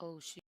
Oh, shoot.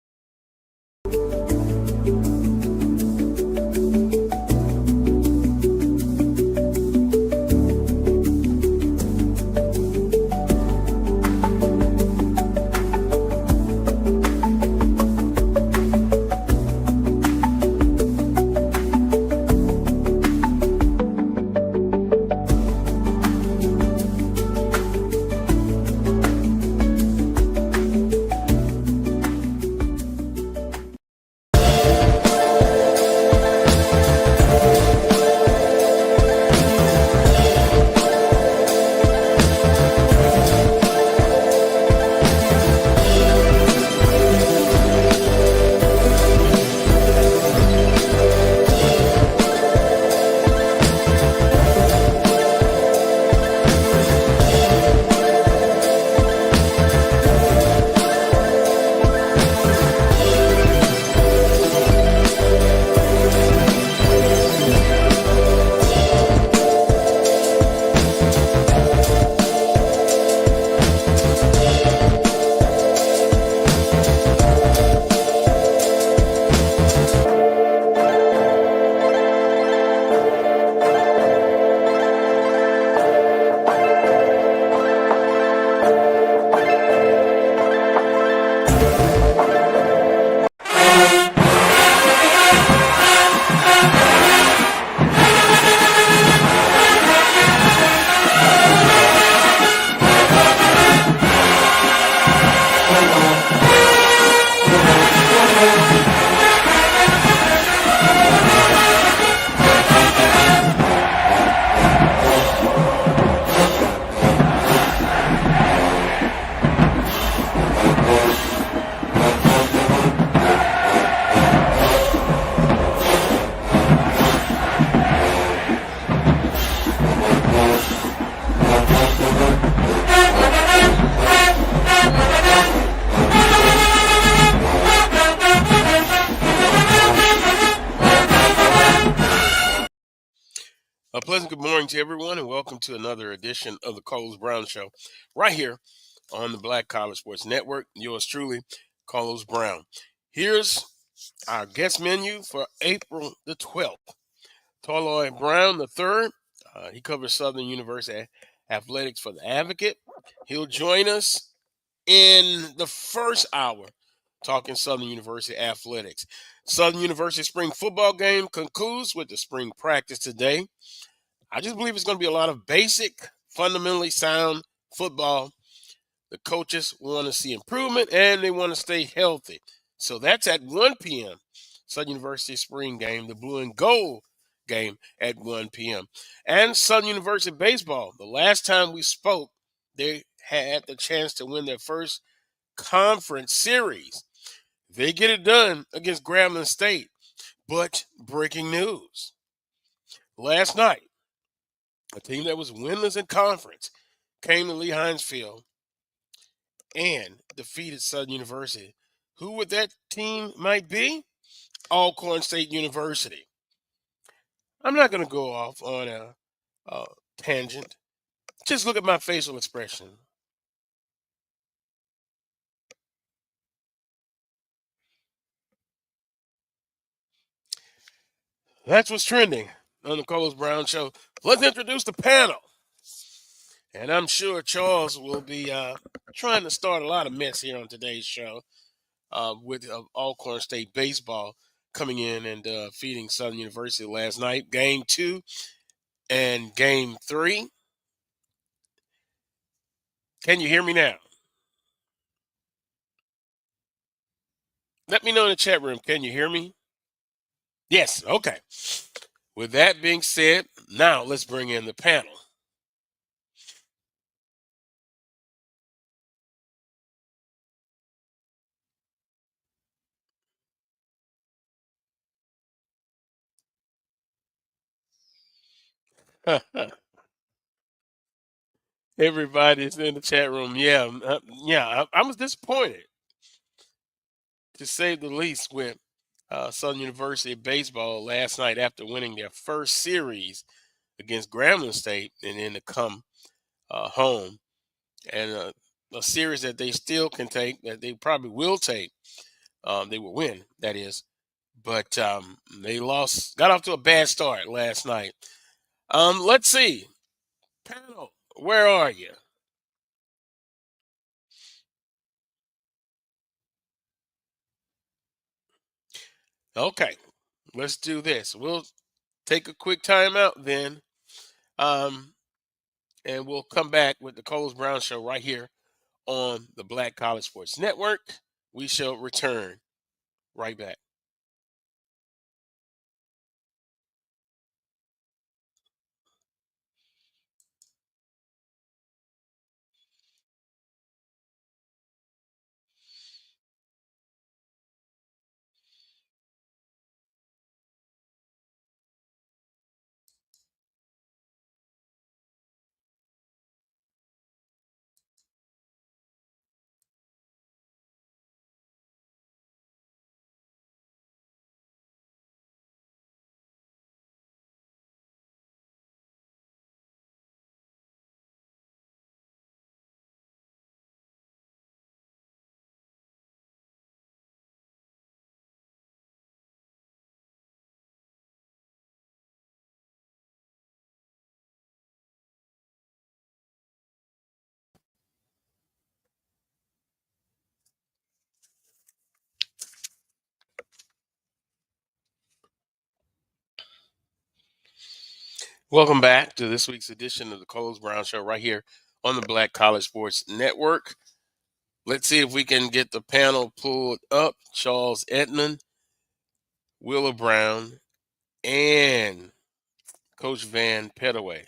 A pleasant good morning to everyone, and welcome to another edition of the Carlos Brown Show, right here on the Black College Sports Network. Yours truly, Carlos Brown. Here's our guest menu for April the 12th. Toyloy Brown III, he covers Southern University athletics for the Advocate. He'll join us in the first hour talking Southern University athletics. Southern University spring football game concludes with the spring practice today. I just believe it's going to be a lot of basic, fundamentally sound football. The coaches want to see improvement and they want to stay healthy. So that's at 1 p.m. Southern University spring game, the blue and gold game at 1 p.m. And Southern University baseball. The last time we spoke, they had the chance to win their first conference series. They get it done against Grambling State. But breaking news. Last night, a team that was winless in conference came to Lee Hines Field and defeated Southern University. Who would that team might be? Alcorn State University. I'm not going to go off on a tangent. Just look at my facial expression. That's what's trending on the Carlos Brown Show. Let's introduce the panel. And I'm sure Charles will be trying to start a lot of mess here on today's show with Alcorn State baseball coming in and defeating Southern University last night. Game 2 and Game 3. Can you hear me now? Let me know in the chat room. Can you hear me? Yes. Okay. With that being said, now let's bring in the panel. Everybody's in the chat room. I was disappointed, to say the least, with Southern University baseball last night after winning their first series against Grambling State and then to come home and a series that they still can take, that they probably will take. They will win, that is. But they got off to a bad start last night. Let's see. Panel, where are you? Okay, let's do this. We'll take a quick timeout then, um, and we'll come back with the Coles Brown Show right here on the Black College Sports Network. We shall return right back. Welcome back to this week's edition of the Coles Brown Show right here on the Black College Sports Network. Let's see if we can get the panel pulled up. Charles Edmond, Willa Brown, and Coach Vann Pettaway.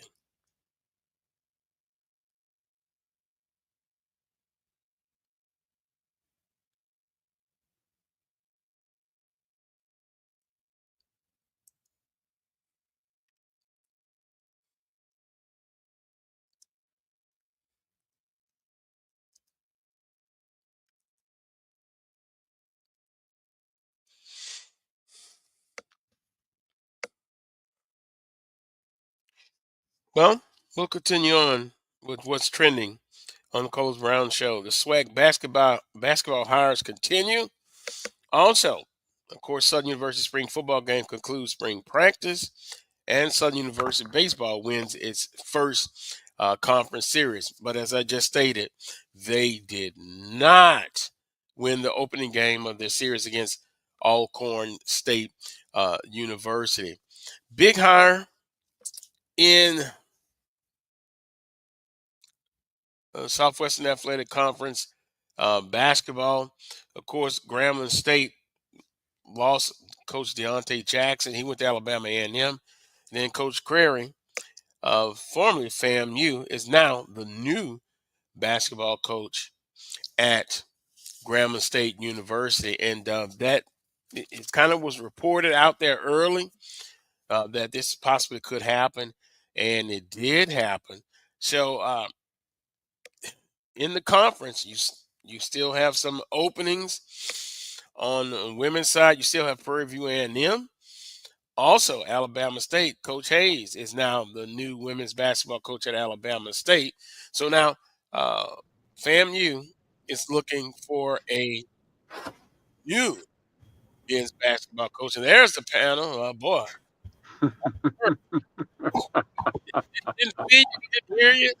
Well, we'll continue on with what's trending on the Coles Brown Show. The SWAC basketball hires continue. Also, of course, Southern University spring football game concludes spring practice, and Southern University baseball wins its first conference series. But as I just stated, they did not win the opening game of their series against Alcorn State University. Big hire in Southwestern Athletic Conference basketball. Of course, Grambling State lost Coach Deontay Jackson. He went to Alabama A&M. And then Coach Crary, formerly FAMU, is now the new basketball coach at Grambling State University. And that it kind of was reported out there early that this possibly could happen, and it did happen. So in the conference, you still have some openings on the women's side. You still have Prairie View A&M. Also, Alabama State, Coach Hayes is now the new women's basketball coach at Alabama State. So now FAMU is looking for a new men's basketball coach. And there's the panel. Oh, boy. Didn't see you, didn't hear you.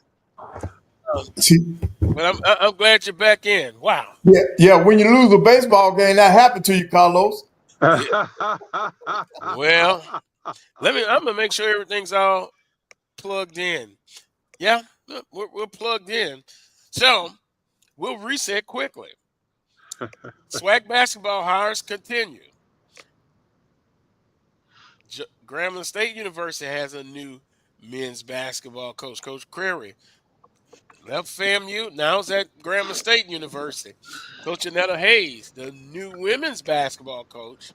But I'm glad you're back in. Wow. Yeah. When you lose a baseball game, that happened to you, Carlos. Yeah. Well, I'm gonna make sure everything's all plugged in. Yeah, we're plugged in. So we'll reset quickly. SWAC basketball hires continue. Grambling State University has a new men's basketball coach, Coach Crary. Left FAMU, now is at Grambling State University. Coach Annetta Hayes, the new women's basketball coach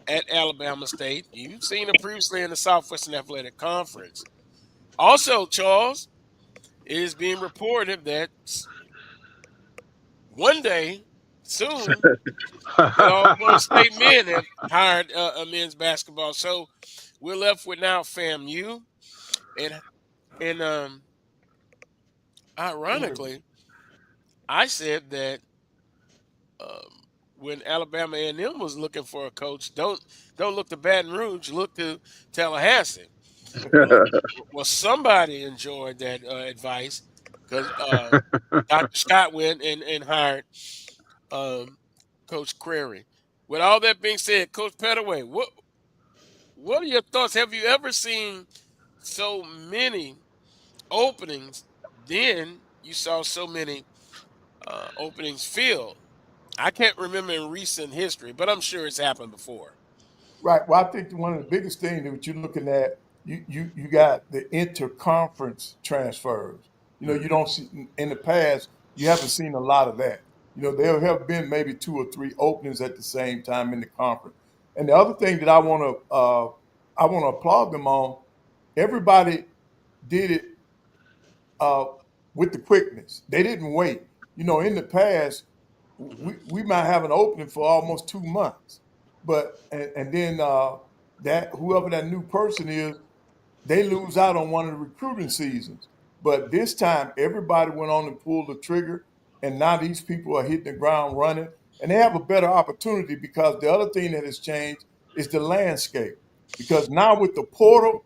at Alabama State. You've seen her previously in the Southwestern Athletic Conference. Also, Charles, it is being reported that one day soon, Alcorn State men have hired a men's basketball. So we're left with now FAMU, and ironically, I said that um, when Alabama A&M was looking for a coach, don't look to Baton Rouge, look to Tallahassee. Well, well, somebody enjoyed that advice because Dr. Scott went and hired um, Coach Crary. With all that being said, Coach Pettaway, what are your thoughts? Have you ever seen so many openings? Then you saw so many openings filled. I can't remember in recent history, but I'm sure it's happened before. Right. Well, I think one of the biggest things that you're looking at, you got the interconference transfers. You know, you don't see in the past, you haven't seen a lot of that. You know, there have been maybe two or three openings at the same time in the conference. And the other thing that I want to applaud them on, everybody did it uh, with the quickness. They didn't wait. You know, in the past, we might have an opening for almost 2 months, but and then that whoever that new person is, they lose out on one of the recruiting seasons. But this time, everybody went on and pulled the trigger, and now these people are hitting the ground running, and they have a better opportunity because the other thing that has changed is the landscape. Because now with the portal,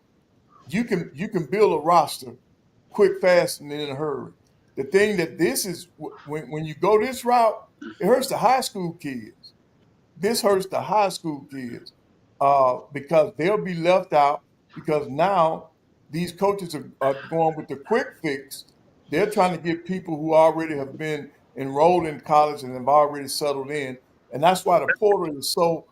you can build a roster quick, fast, and in a hurry. The thing that this is when you go this route, it hurts the high school kids. This hurts the high school kids because they'll be left out because now these coaches are going with the quick fix. They're trying to get people who already have been enrolled in college and have already settled in, and that's why the portal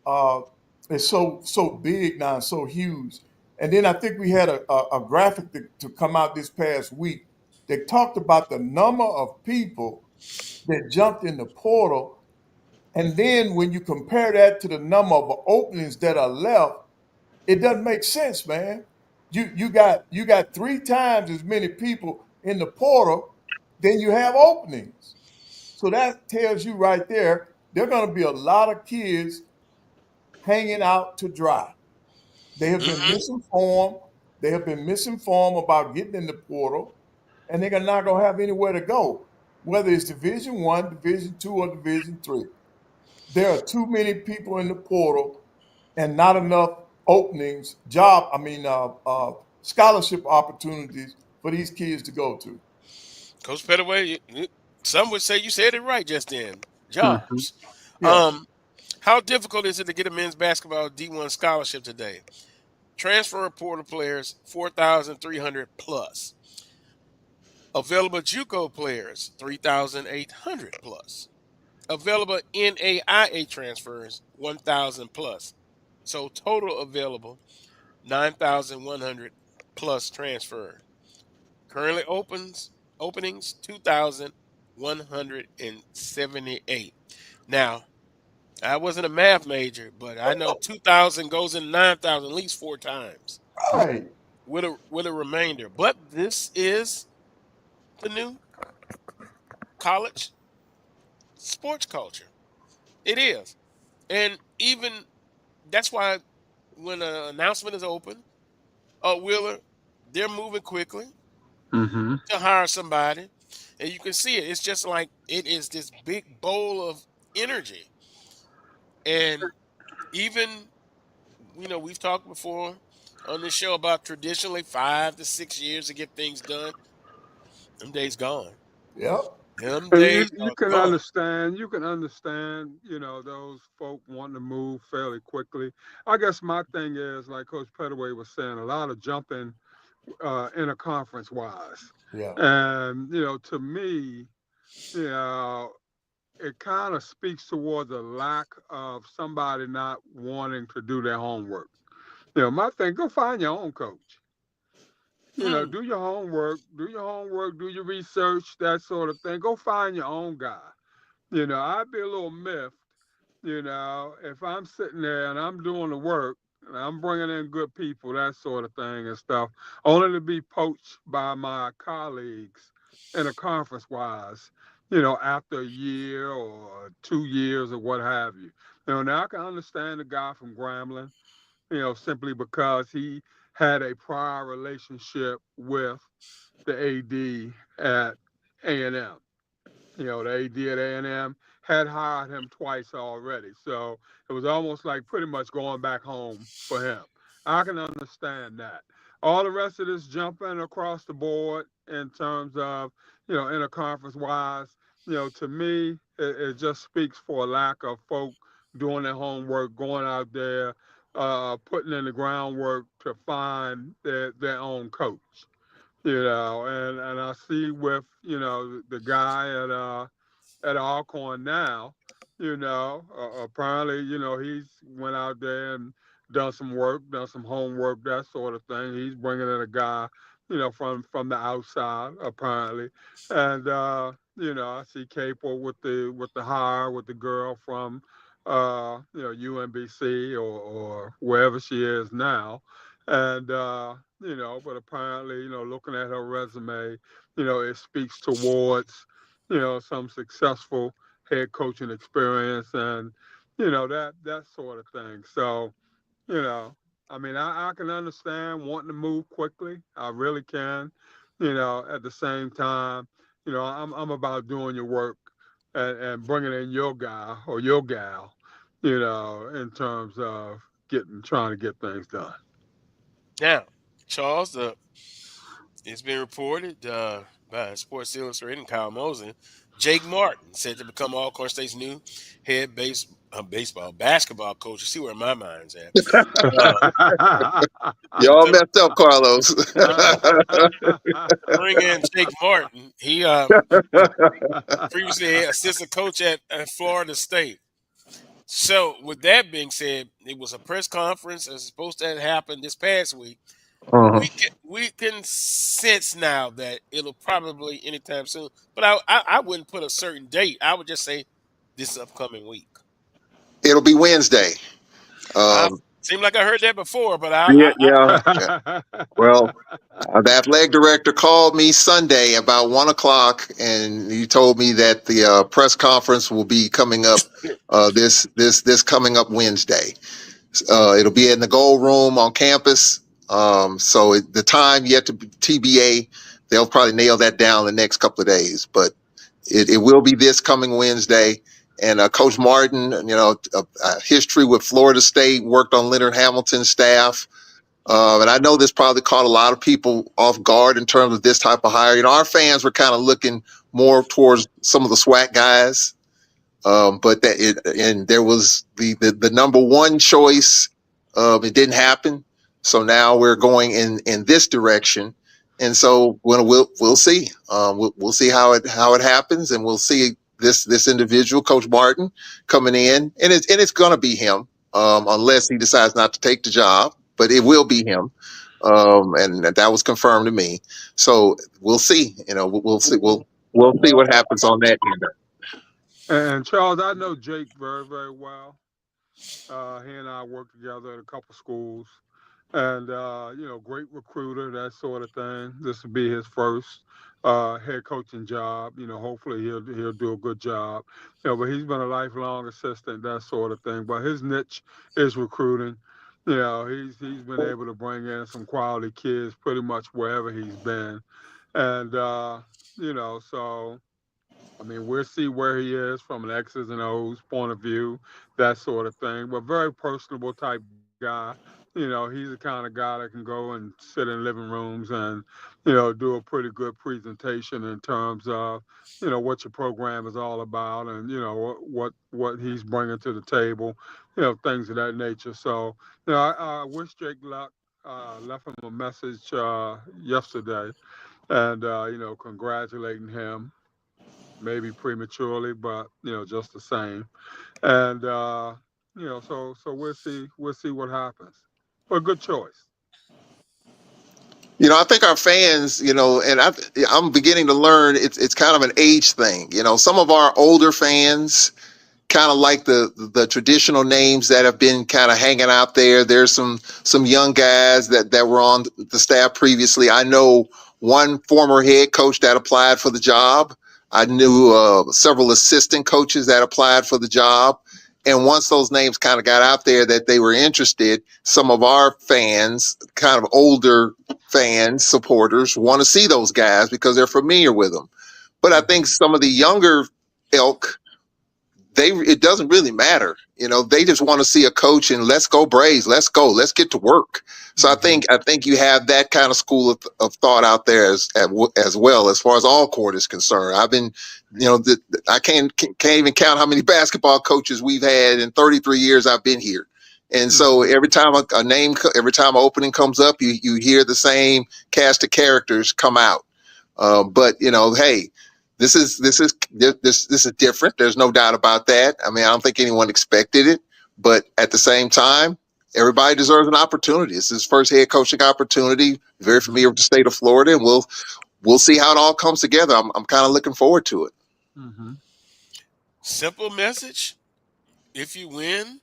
uh, is so big now and so huge. And then I think we had a graphic to come out this past week that talked about the number of people that jumped in the portal. And then when you compare that to the number of openings that are left, it doesn't make sense, man. You got three times as many people in the portal than you have openings. So that tells you right there are going to be a lot of kids hanging out to dry. They have been Hmm. misinformed. They have been misinformed about getting in the portal, and they're not going to have anywhere to go, whether it's Division One, Division Two, or Division Three. There are too many people in the portal, and not enough openings, scholarship opportunities for these kids to go to. Coach Pettaway, some would say you said it right just then. Mhm. Jobs. Yeah, How difficult is it to get a men's basketball D1 scholarship today? Transfer portal players 4,300 plus. Available JUCO players 3,800 plus. Available NAIA transfers 1,000 plus. So total available 9,100 plus transfer. Currently openings 2,178. Now, I wasn't a math major, but I know 2,000 goes in 9,000 at least four times right. with a remainder. But this is the new college sports culture. It is. And even that's why when an announcement is open, Wheeler, they're moving quickly Mhm. to hire somebody. And you can see it. It's just like it is this big bowl of energy. And even, we've talked before on this show about traditionally 5 to 6 years to get things done. Them days gone. Yep. Them And you days you are can gone. understand those folk wanting to move fairly quickly. I guess my thing is like Coach Pettaway was saying, a lot of jumping interconference wise, Yeah. and to me, you know, it kind of speaks towards a lack of somebody not wanting to do their homework. My thing, go find your own coach. Hmm. Do your homework, do your research, that sort of thing. Go find your own guy. I'd be a little miffed, if I'm sitting there and I'm doing the work and I'm bringing in good people, that sort of thing and stuff, only to be poached by my colleagues in a conference wise, after a year or 2 years or what have you. Now I can understand the guy from Grambling, simply because he had a prior relationship with the AD at A&M. The AD at A&M had hired him twice already. So it was almost like pretty much going back home for him. I can understand that. All the rest of this jumping across the board in terms of, interconference wise, to me, it just speaks for a lack of folk doing their homework, going out there, putting in the groundwork to find their own coach. And I see with, the guy at Alcorn now, apparently, he's went out there and done some work, done some homework, that sort of thing. He's bringing in a guy, from the outside, apparently, and I see Capel with the hire with the girl from, UMBC or wherever she is now, and but apparently, looking at her resume, it speaks towards some successful head coaching experience and that sort of thing. So, you know, I mean, I can understand wanting to move quickly. I really can. At the same time, I'm about doing your work and bringing in your guy or your gal, in terms of trying to get things done. Now, Charles, it's been reported by Sports Illustrated and Kyle Mosley, Jake Martin said to become Alcorn State's new head basketball coach. You see where my mind's at. Uh, Y'all to messed up, Carlos. bring in Jake Martin. He previously had assistant coach at Florida State. So, with that being said, it was a press conference as supposed to happen this past week. Uh-huh. We can sense now that it'll probably anytime soon. But I wouldn't put a certain date. I would just say this upcoming week. It'll be Wednesday. I Um, seemed like I heard that before, but yeah, yeah. Well, the athletic director called me Sunday about 1 o'clock, and he told me that the press conference will be coming up this coming up Wednesday. It'll be in the Gold Room on campus. So the time yet to be TBA. They'll probably nail that down the next couple of days, but it will be this coming Wednesday. And Coach Martin, a history with Florida State, worked on Leonard Hamilton's staff. And I know this probably caught a lot of people off guard in terms of this type of hire. Our fans were kind of looking more towards some of the SWAC guys. But there was the number one choice. It didn't happen, so now we're going in this direction, and so we'll see. We'll see how it happens, and we'll see this individual, Coach Martin, coming in, and it's going to be him, unless he decides not to take the job. But it will be him, and that was confirmed to me. So we'll see. We'll see. We'll see what happens on that end. And Charles, I know Jake very, very well. He and I worked together at a couple schools, and great recruiter, that sort of thing. This will be his first head coaching job. Hopefully he'll do a good job. But he's been a lifelong assistant, that sort of thing. But his niche is recruiting. He's been able to bring in some quality kids pretty much wherever he's been, and so. I mean, we'll see where he is from an X's and O's point of view, that sort of thing. But very personable type guy. He's the kind of guy that can go and sit in living rooms and, do a pretty good presentation in terms of, what your program is all about and, what he's bringing to the table, things of that nature. So, I wish Jake luck. Left him a message yesterday and, congratulating him maybe prematurely, but just the same. And so we'll see what happens. But good choice. I think our fans, and I'm beginning to learn it's kind of an age thing. Some of our older fans kind of like the traditional names that have been kind of hanging out there. There's some young guys that were on the staff previously. I know one former head coach that applied for the job. I knew several assistant coaches that applied for the job. And once those names kind of got out there that they were interested, some of our fans, kind of older fans, supporters, want to see those guys because they're familiar with them. But I think some of the younger ilk, it doesn't really matter. They just want to see a coach and let's go Braves, let's go, let's get to work. So I think you have that kind of school of thought out there as well as far as all court is concerned. I've been, I can't even count how many basketball coaches we've had in 33 years I've been here. And so every time every time an opening comes up, you hear the same cast of characters come out. But hey, this is different. There's no doubt about that. I mean, I don't think anyone expected it, but at the same time, everybody deserves an opportunity. It's his first head coaching opportunity. Very familiar with the state of Florida, and we'll see how it all comes together. I'm kind of looking forward to it. Simple message: if you win,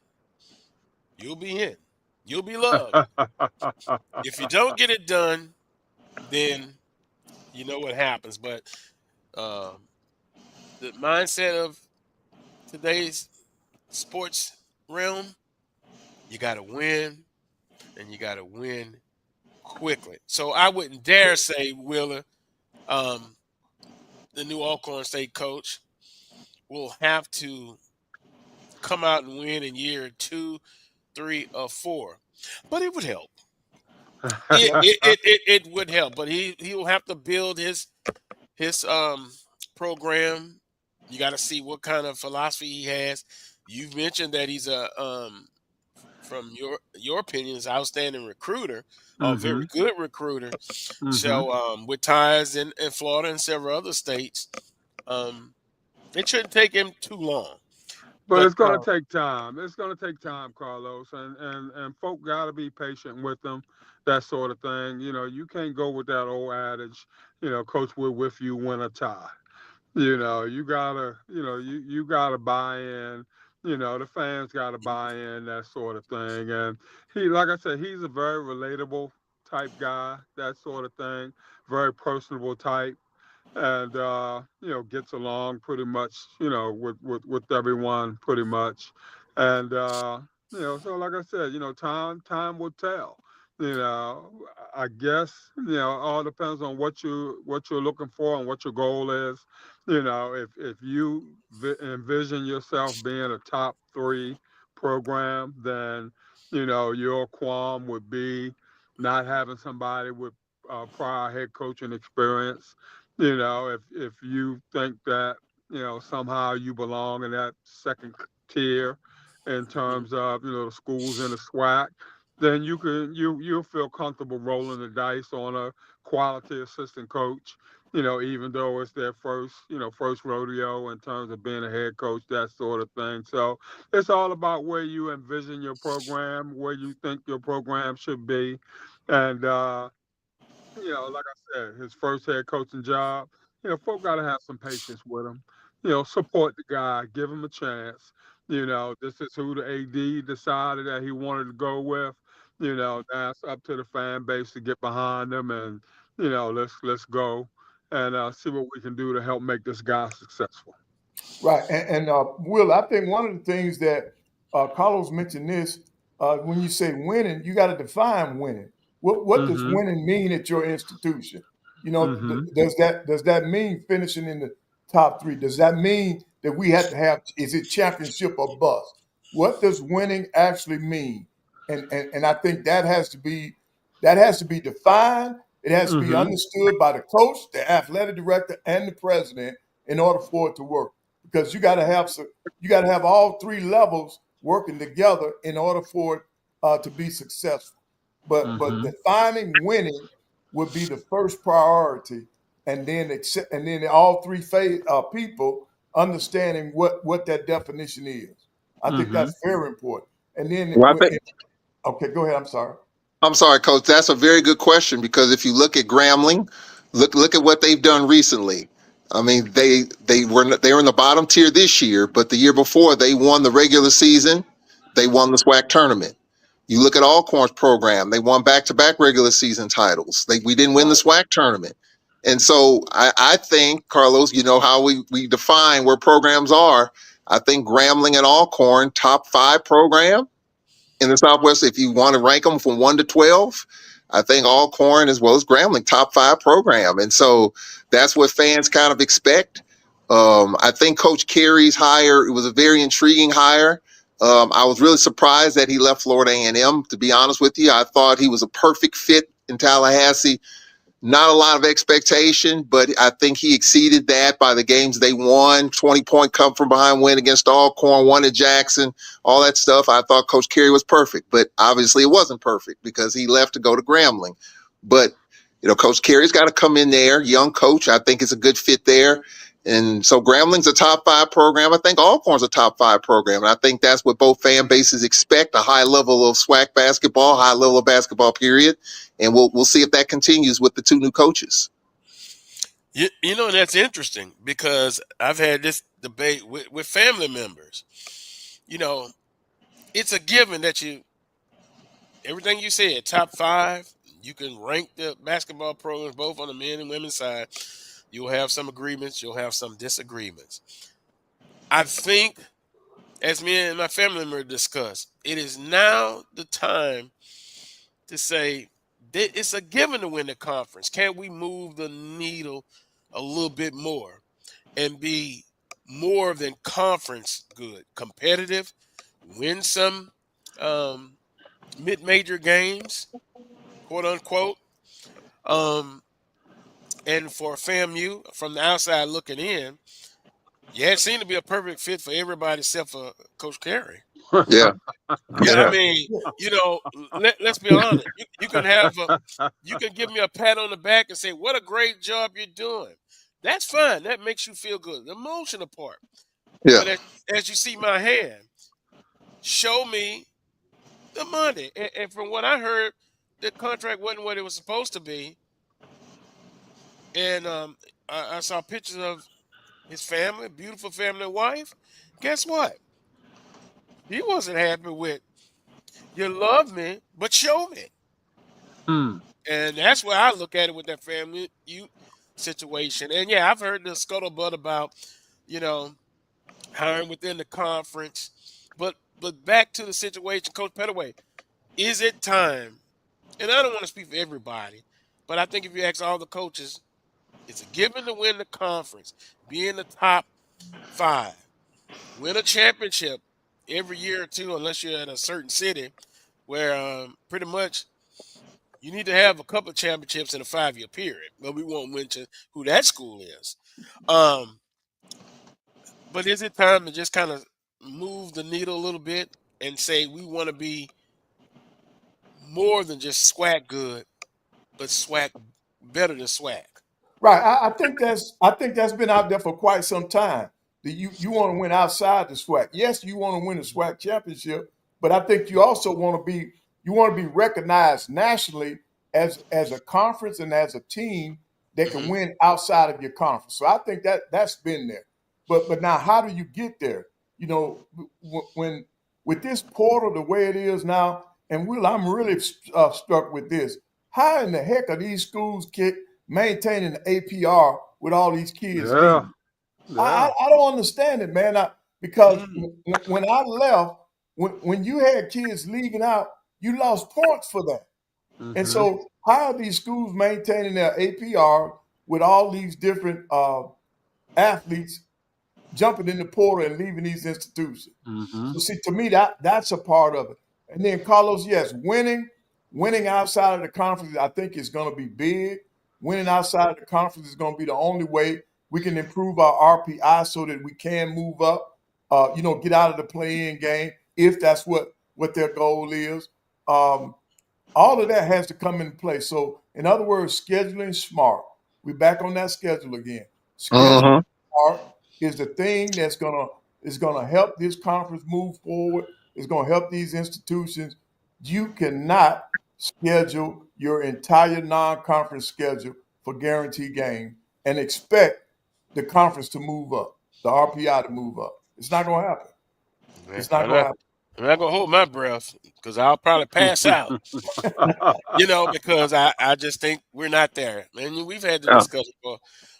you'll be in. You'll be loved. If you don't get it done, then you know what happens. But the mindset of today's sports realm, you got to win, and you got to win quickly. So I wouldn't dare say, Wheeler, the new Alcorn State coach, will have to come out and win in year 2, 3, or 4. But it would help. It would help. But he will have to build his program. You got to see what kind of philosophy he has. You've mentioned that he's from your opinion, is outstanding recruiter, a very good recruiter. So with ties in Florida and several other states, it shouldn't take him too long. But it's going to take time. It's going to take time, Carlos, and folk got to be patient with them, that sort of thing. You can't go with that old adage, coach, we're with you, win a tie. You gotta, you gotta buy in. The fans gotta buy in, that sort of thing. And he, like I said, he's a very relatable type guy, that sort of thing. Very personable type, and gets along pretty much, with everyone pretty much. And so like I said, time will tell. I guess all depends on what you're looking for and what your goal is. If you envision yourself being a top 3 program, then your qualm would be not having somebody with prior head coaching experience. If you think that somehow you belong in that second tier in terms of the schools in the SWAC, then you'll feel comfortable rolling the dice on a quality assistant coach, even though it's their first rodeo in terms of being a head coach, that sort of thing. So it's all about where you envision your program, where you think your program should be. And like I said, his first head coaching job, folk got to have some patience with him. Support the guy, give him a chance. This is who the AD decided that he wanted to go with. That's up to the fan base to get behind them, and let's go and see what we can do to help make this guy successful. Right, and Will, I think one of the things that Carlos mentioned this, when you say winning, you got to define winning. What does winning mean at your institution? Does that mean finishing in the top 3? Does that mean that we have to have, is it championship or bust? What does winning actually mean? And I think that has to be defined. It has to be understood by the coach, the athletic director, and the president in order for it to work. Because you got to have all 3 levels working together in order for it to be successful. But defining winning would be the first priority, and then all 3 people understanding what that definition is. I think that's very important. And then, okay, go ahead. I'm sorry, Coach. That's a very good question, because if you look at Grambling, look at what they've done recently. I mean, they were in the bottom tier this year, but the year before they won the regular season, they won the SWAC tournament. You look at Alcorn's program; they won back-to-back regular season titles. We didn't win the SWAC tournament, and so I think, Carlos, how we define where programs are. I think Grambling and Alcorn, top 5 program in the Southwest. If you want to rank them from 1 to 12, I think Alcorn as well as Grambling, top 5 program. And so that's what fans kind of expect. I think Coach Carey's hire, it was a very intriguing hire. I was really surprised that he left Florida A&M, to be honest with you. I thought he was a perfect fit in Tallahassee. Not a lot of expectation, but I think he exceeded that by the games they won. 20-point come from behind win against Alcorn, won at Jackson, all that stuff. I thought Coach Carey was perfect, but obviously it wasn't perfect because he left to go to Grambling. But, Coach Carey's got to come in there, young coach. I think it's a good fit there. And so Grambling's a top 5 program. I think Alcorn's a top 5 program. And I think that's what both fan bases expect, a high level of SWAC basketball, high level of basketball, period. And we'll see if that continues with the 2 new coaches. That's interesting because I've had this debate with family members. It's a given that everything you said, top 5, you can rank the basketball programs both on the men and women's side. You'll have some agreements. You'll have some disagreements. I think, as me and my family member discussed, it is now the time to say that it's a given to win the conference. Can we move the needle a little bit more and be more than conference good, competitive, win some mid-major games, quote unquote. And for FAMU, from the outside looking in, it seemed to be a perfect fit for everybody except for Coach Carey. Yeah. Yeah, I mean, let's be honest. You can give me a pat on the back and say, "What a great job you're doing." That's fine. That makes you feel good. The emotional part. Yeah. But as you see my hand, show me the money. And from what I heard, the contract wasn't what it was supposed to be. And I saw pictures of his family, beautiful family and wife. Guess what? He wasn't happy with, you love me, but show me. And that's where I look at it with that family situation. And yeah, I've heard the scuttlebutt about, hiring within the conference. But back to the situation, Coach Pettaway, is it time? And I don't want to speak for everybody, but I think if you ask all the coaches, it's a given to win the conference, be in the top 5, win a championship every year or 2, unless you're in a certain city where pretty much you need to have a couple of championships in a 5-year period. But we won't mention who that school is. But is it time to just kind of move the needle a little bit and say we want to be more than just SWAC good, but SWAC better than SWAC? Right. I think that's been out there for quite some time. That you want to win outside the SWAC. Yes, you want to win the SWAC championship, but I think you also want to be recognized nationally as a conference and as a team that can win outside of your conference. So I think that's been there. But now, how do you get there? When with this portal the way it is now, and I'm really struck with this. How in the heck are these schools maintaining the APR with all these kids leaving? I don't understand it, man. Because when I left, when you had kids leaving out, you lost points for that. And so how are these schools maintaining their APR with all these different athletes jumping in the portal and leaving these institutions? So see, to me, that's a part of it. And then Carlos, yes, winning outside of the conference, I think is going to be big. Winning outside of the conference is going to be the only way we can improve our RPI so that we can move up, get out of the play-in game if that's what their goal is. All of that has to come into play. So, in other words, scheduling smart. We're back on that schedule again. Scheduling smart is the thing that's gonna help this conference move forward. It's gonna help these institutions. You cannot schedule your entire non-conference schedule for guaranteed games and expect the conference to move up, the RPI to move up. It's not gonna happen. It's not gonna happen. I'm not gonna hold my breath because I'll probably pass out. Because I just think we're not there. And we've had the discussion before.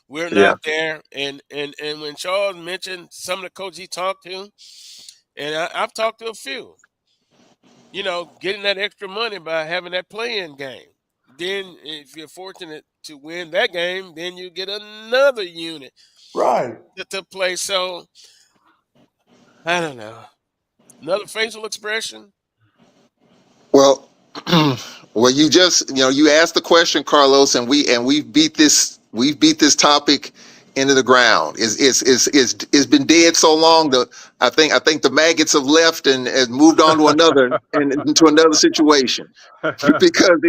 We're not there. And when Charles mentioned some of the coaches he talked to, and I've talked to a few, getting that extra money by having that play-in game. Then if you're fortunate to win that game, then you get another unit Right. to play. So I don't know. Another facial expression. Well, well, you asked the question, Carlos, and we've beat this topic into the ground. It's been dead so long that I think the maggots have left and moved on to another and into another situation because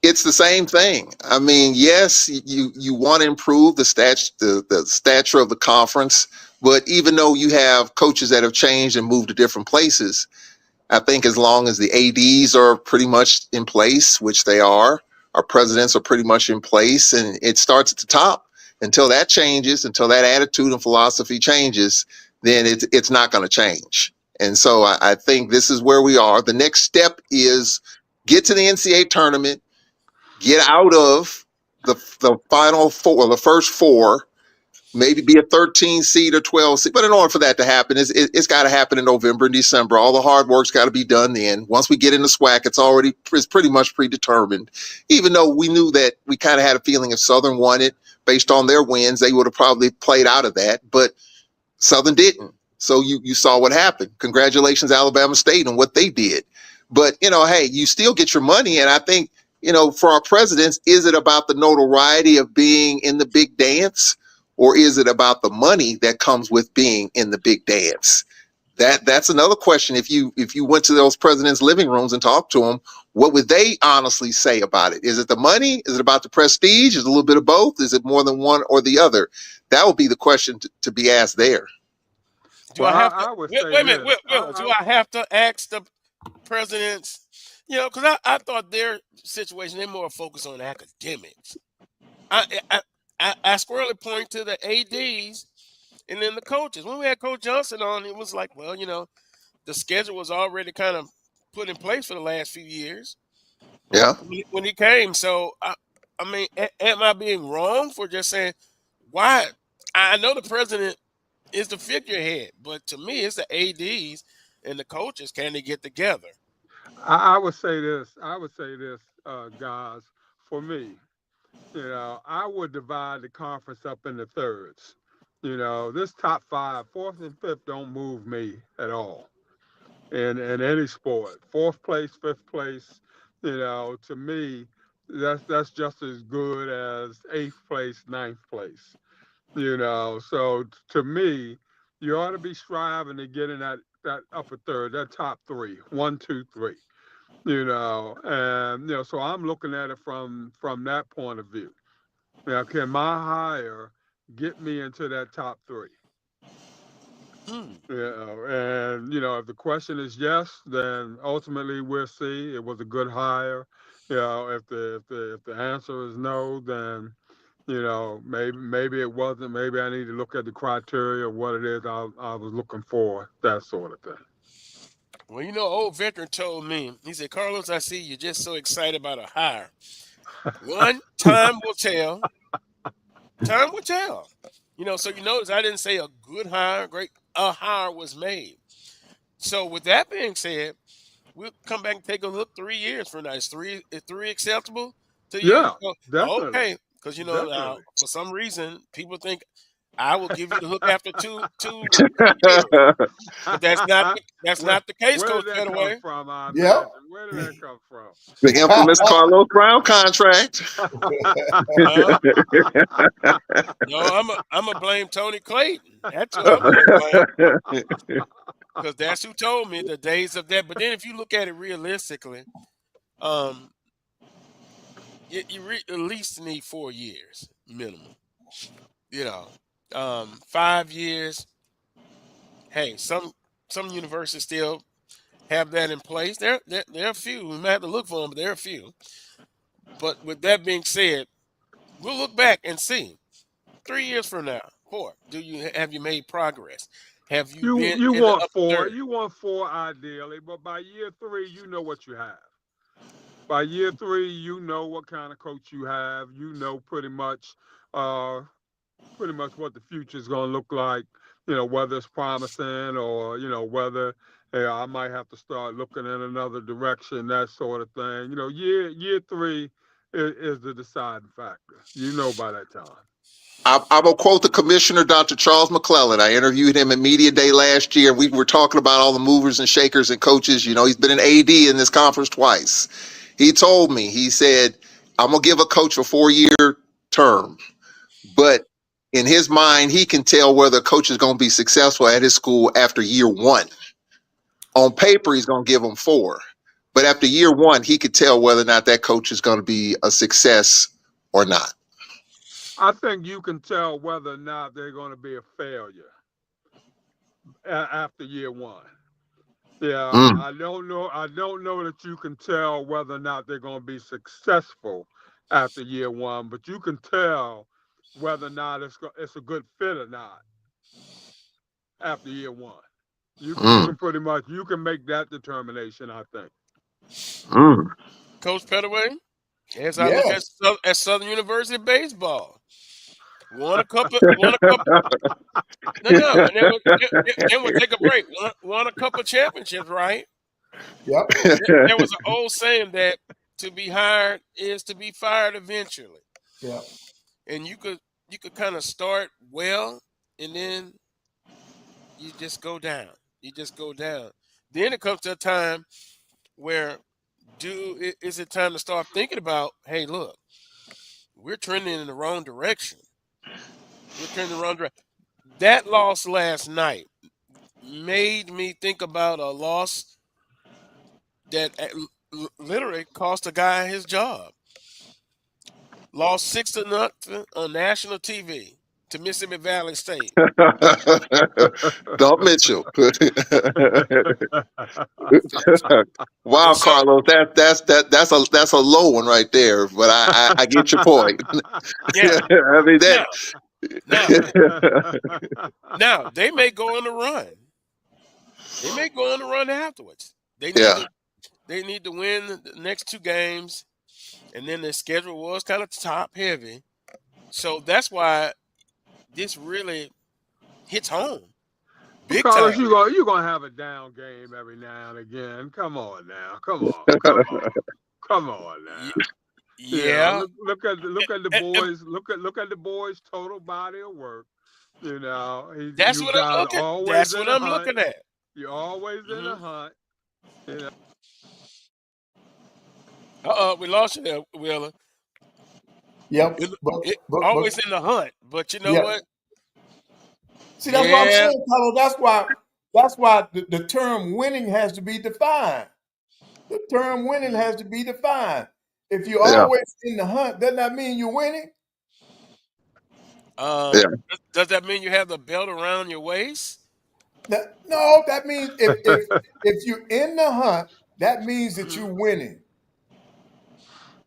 it's the same thing. I mean, yes, you want to improve the stature of the conference, but even though you have coaches that have changed and moved to different places, I think as long as the ADs are pretty much in place, which they are, our presidents are pretty much in place, and it starts at the top. Until that changes, until that attitude and philosophy changes, then it's not going to change. And so I think this is where we are. The next step is get to the NCAA tournament, get out of the final four, the first four, maybe be a 13 seed or 12 seed. But in order for that to happen, it's got to happen in November and December. All the hard work's got to be done then. Once we get into SWAC, it's pretty much predetermined. Even though we knew that we kind of had a feeling if Southern won it based on their wins, they would have probably played out of that. But Southern didn't. So you saw what happened. Congratulations, Alabama State, on what they did. But, hey, you still get your money. And I think, for our presidents, is it about the notoriety of being in the big dance? Or is it about the money that comes with being in the big dance? That's another question. If you went to those presidents' living rooms and talked to them, what would they honestly say about it? Is it the money? Is it about the prestige? Is it a little bit of both? Is it more than one or the other? That would be the question to be asked there. Do Well, I have to I would wait, say wait a minute? this. Do I have to ask the presidents? Because I thought their situation, they're more focused on academics. I squarely point to the ADs and then the coaches. When we had Coach Johnson on, it was like, well, the schedule was already kind of put in place for the last few years. Yeah. When he came. So, I mean, am I being wrong for just saying why? I know the president is the figurehead, but to me, it's the ADs and the coaches. Can they get together? I would say this. Guys. For me, I would divide the conference up into thirds. This top five, fourth and fifth, don't move me at all in any sport. Fourth place, fifth place, to me, that's just as good as eighth place, ninth place. So to me, you ought to be striving to get in that upper third, that top three, one, two, three. And so I'm looking at it from that point of view. Now, can my hire get me into that top three? Hmm. And if the question is yes, then ultimately we'll see. It was a good hire. If the answer is no, then maybe it wasn't. Maybe I need to look at the criteria of what it is I was looking for, that sort of thing. Well, old veteran told me, he said, Carlos, I see you're just so excited about a hire. One, time will tell. Time will tell. So you notice I didn't say a good hire, a hire was made. So with that being said, we'll come back and take a look 3 years from now. Is three acceptable to you? Yeah, definitely, Okay, because definitely. for some reason people think I will give you the hook after two years, but that's where not the case, where Coach did that come Pettaway. from? I Yep. imagine. Where did that come from? The infamous Carlos Brown contract. No, no, I'm a blame Tony Clayton. That's who I'm gonna blame because that's who told me the days of that. But then if you look at it realistically, um, at least need 4 years minimum. You know, 5 years. Hey, some universities still have that in place. There are a few. We might have to look for them, but there are a few. But with that being said, we'll look back and see 3 years from now. Four, have you made progress? Have you You been you in the want upper four. third? You want four ideally, but by year three, you know what you have. By year three, you know what kind of coach you have. You know uh, pretty much what the future is going to look like. Whether it's promising or whether I might have to start looking in another direction, that sort of thing. Year three is the deciding factor. You know by that time. I'm going to quote the commissioner, Dr. Charles McClellan. I interviewed him at Media Day last year. We were talking about all the movers and shakers and coaches. You know, he's been an AD in this conference twice. He told me, he said, I'm going to give a coach a 4-year term. But in his mind, he can tell whether a coach is going to be successful at his school after year 1. On paper, he's going to give them 4. But after year 1, he could tell whether or not that coach is going to be a success or not. I think you can tell whether or not they're going to be a failure after year 1. Yeah, I don't know. I don't know that you can tell whether or not they're going to be successful after year 1, but you can tell whether or not it's a good fit or not after year 1. You can pretty much make that determination, I think. Coach Pettaway, as I look at Southern University baseball, won a couple. No. And then we'll take a break. Won a couple championships, right? Yep. There was an old saying that to be hired is to be fired eventually. Yeah. And you could kind of start well, and then you just go down. Then it comes to a time where is it time to start thinking about, hey, look, we're trending in the wrong direction. That loss last night made me think about a loss that literally cost a guy his job. Lost 6-0 on national TV to Mississippi Valley State. Don't Mitchell. Wow, So, Carlos, that's a low one right there. But I get your point. Yeah. I mean that. Now they may go on the run. They may go on the run afterwards. They need to win the next 2 games, and then the schedule was kind of top heavy. So that's why this really hits home. Big Carlos, time. you're gonna have a down game every now and again. Come on now. Come on now. Yeah. Look at the boys. Look at the boys' total body of work. You know, That's what I'm looking at. You're always in the hunt. You know. We lost you there, Wheeler. Yep. Always in the hunt, but you know what? See, that's what I'm saying, Carlos. That's why the term winning has to be defined. The term winning has to be defined. If you're always in the hunt, doesn't that mean you're winning? Does that mean you have the belt around your waist? No, that means if you're in the hunt, that means that you're winning.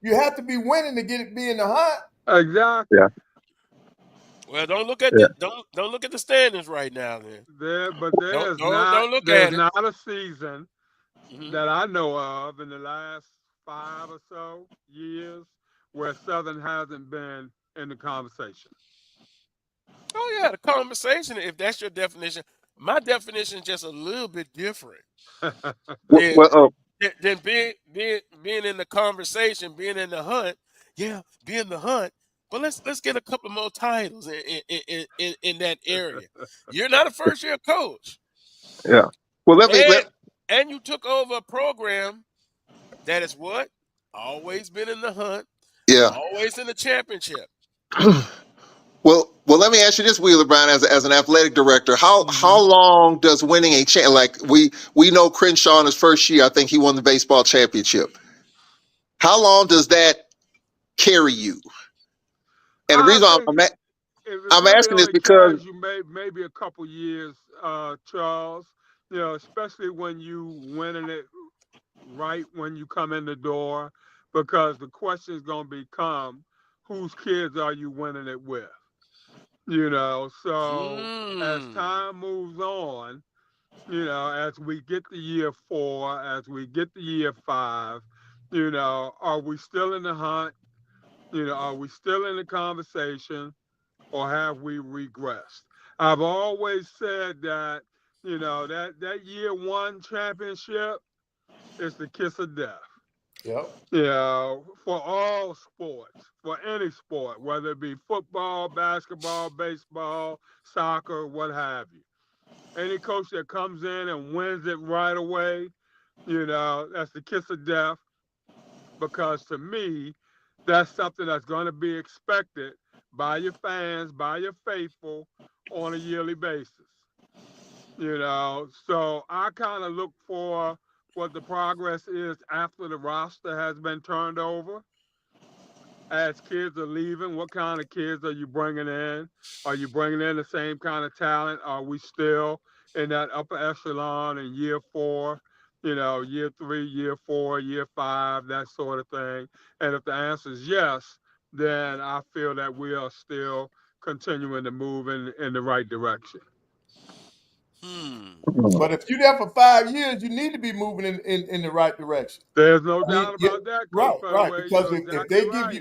You have to be winning to be in the hunt. Exactly. Yeah. Well, don't look at don't look at the standings right now. Then there's not a season that I know of in the last 5 or so years where Southern hasn't been in the conversation. Oh yeah, the conversation. If that's your definition, my definition is just a little bit different. Than being in the conversation, being in the hunt. Yeah, be in the hunt. But let's get a couple more titles in that area. You're not a first-year coach. Yeah. Well, and you took over a program that is what? Always been in the hunt. Yeah. Always in the championship. Well, let me ask you this, Wheeler Brown, as an athletic director, how long does winning a like we know Crenshaw in his first year, I think he won the baseball championship. How long does that carry you? And the reason I'm asking this because you maybe a couple years, Charles. You know, especially when you winning it right when you come in the door, because the question is going to become, whose kids are you winning it with? You know, so as time moves on, you know, as we get to year 4, as we get to year 5, you know, are we still in the hunt? You know, are we still in the conversation, or have we regressed? I've always said that, you know, that year 1 championship is the kiss of death. Yep. You know, for all sports, for any sport, whether it be football, basketball, baseball, soccer, what have you. Any coach that comes in and wins it right away, you know, that's the kiss of death. Because to me, that's something that's going to be expected by your fans, by your faithful on a yearly basis. You know, so I kind of look for what the progress is after the roster has been turned over. As kids are leaving, what kind of kids are you bringing in? Are you bringing in the same kind of talent? Are we still in that upper echelon in year 4, you know, year 3, year 4, year 5, that sort of thing? And if the answer is yes, then I feel that we are still continuing to move in the right direction. But if you're there for 5 years, you need to be moving in the right direction. There's no I mean, doubt about that, Coach right. Pettaway. Because You're if exactly they give right.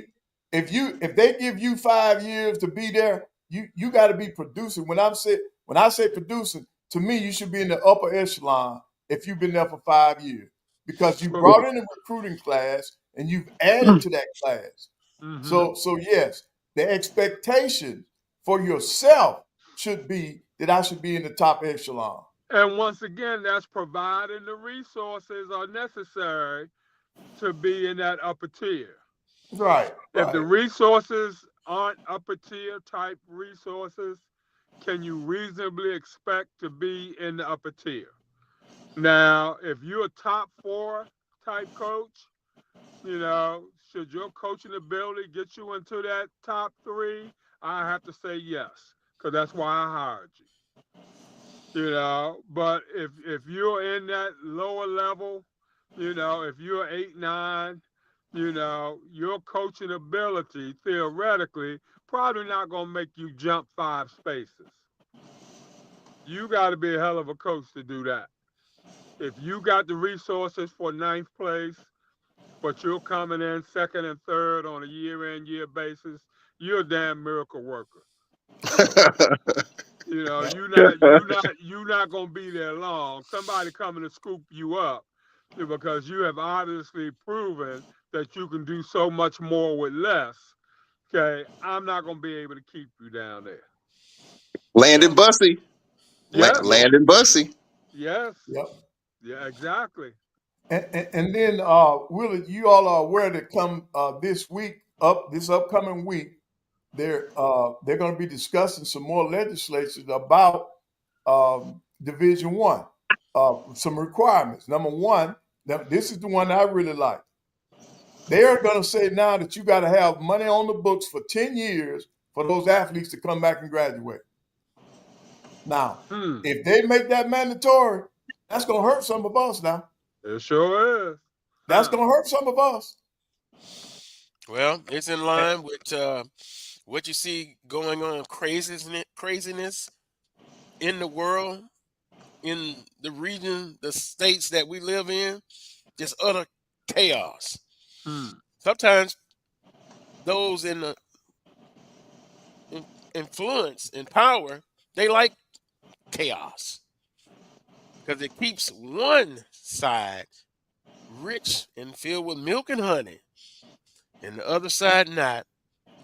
you, if they give you 5 years to be there, you got to be producing. When I say producing, to me, you should be in the upper echelon if you've been there for 5 years because you brought in a recruiting class and you've added to that class. Mm-hmm. So yes, the expectation for yourself should be that I should be in the top echelon. And once again, that's providing the resources are necessary to be in that upper tier. Right, If the right. resources aren't upper tier type resources, can you reasonably expect to be in the upper tier? Now, if you're a top 4 type coach, you know, should your coaching ability get you into that top 3? I have to say yes, because that's why I hired you. You know, but if you're in that lower level, you know, if you're 8, 9, you know, your coaching ability theoretically probably not gonna make you jump 5 spaces. You got to be a hell of a coach to do that. If you got the resources for ninth place, but you're coming in second and third on a year-in, year basis, you're a damn miracle worker. You know, Yep. you're not gonna be there long. Somebody coming to scoop you up because you have obviously proven that you can do so much more with less. Okay, I'm not gonna be able to keep you down there. Landon Well, Bussy. Yes, yeah. Landon Bussy. yes, Yep. yeah, exactly. And then, Willie, you all are aware that come this upcoming week, they're going to be discussing some more legislation about Division One, some requirements. Number one, this is the one I really like. They are going to say now that you got to have money on the books for 10 years for those athletes to come back and graduate. Now, Hmm, if they make that mandatory, that's going to hurt some of us now. it sure is. That's Huh. going to hurt some of us. Well, it's in line with what you see going on craziness in the world, in the region, the states that we live in, just utter chaos. Hmm. Sometimes those in the influence and power, they like chaos because it keeps one side rich and filled with milk and honey, and the other side not,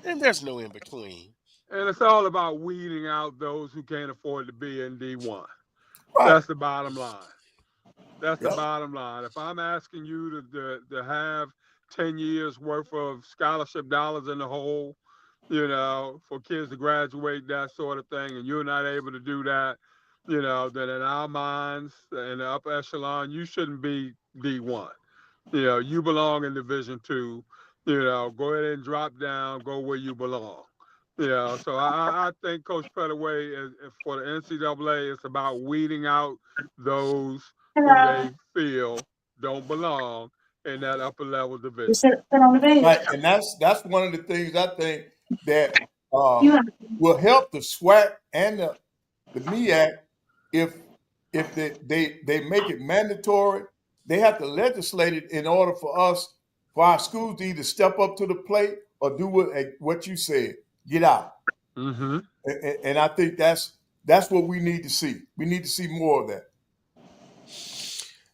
and there's no in between. And it's all about weeding out those who can't afford to be in D1. Right. That's the bottom line. That's the Yep. bottom line. If I'm asking you to have 10 years worth of scholarship dollars in the hole, you know, for kids to graduate, that sort of thing, and you're not able to do that, you know, then in our minds, in the upper echelon, you shouldn't be D1. You know, you belong in Division 2. You know, go ahead and drop down, go where you belong. You know, so I think Coach Pettaway for the NCAA, it's about weeding out those who they feel don't belong in that upper level division. Right. And that's one of the things I think that will help the SWAC and the MEAC if they make it mandatory. They have to legislate it in order for our schools to either step up to the plate or do what you said, get out. Mm-hmm. And I think that's what we need to see. We need to see more of that.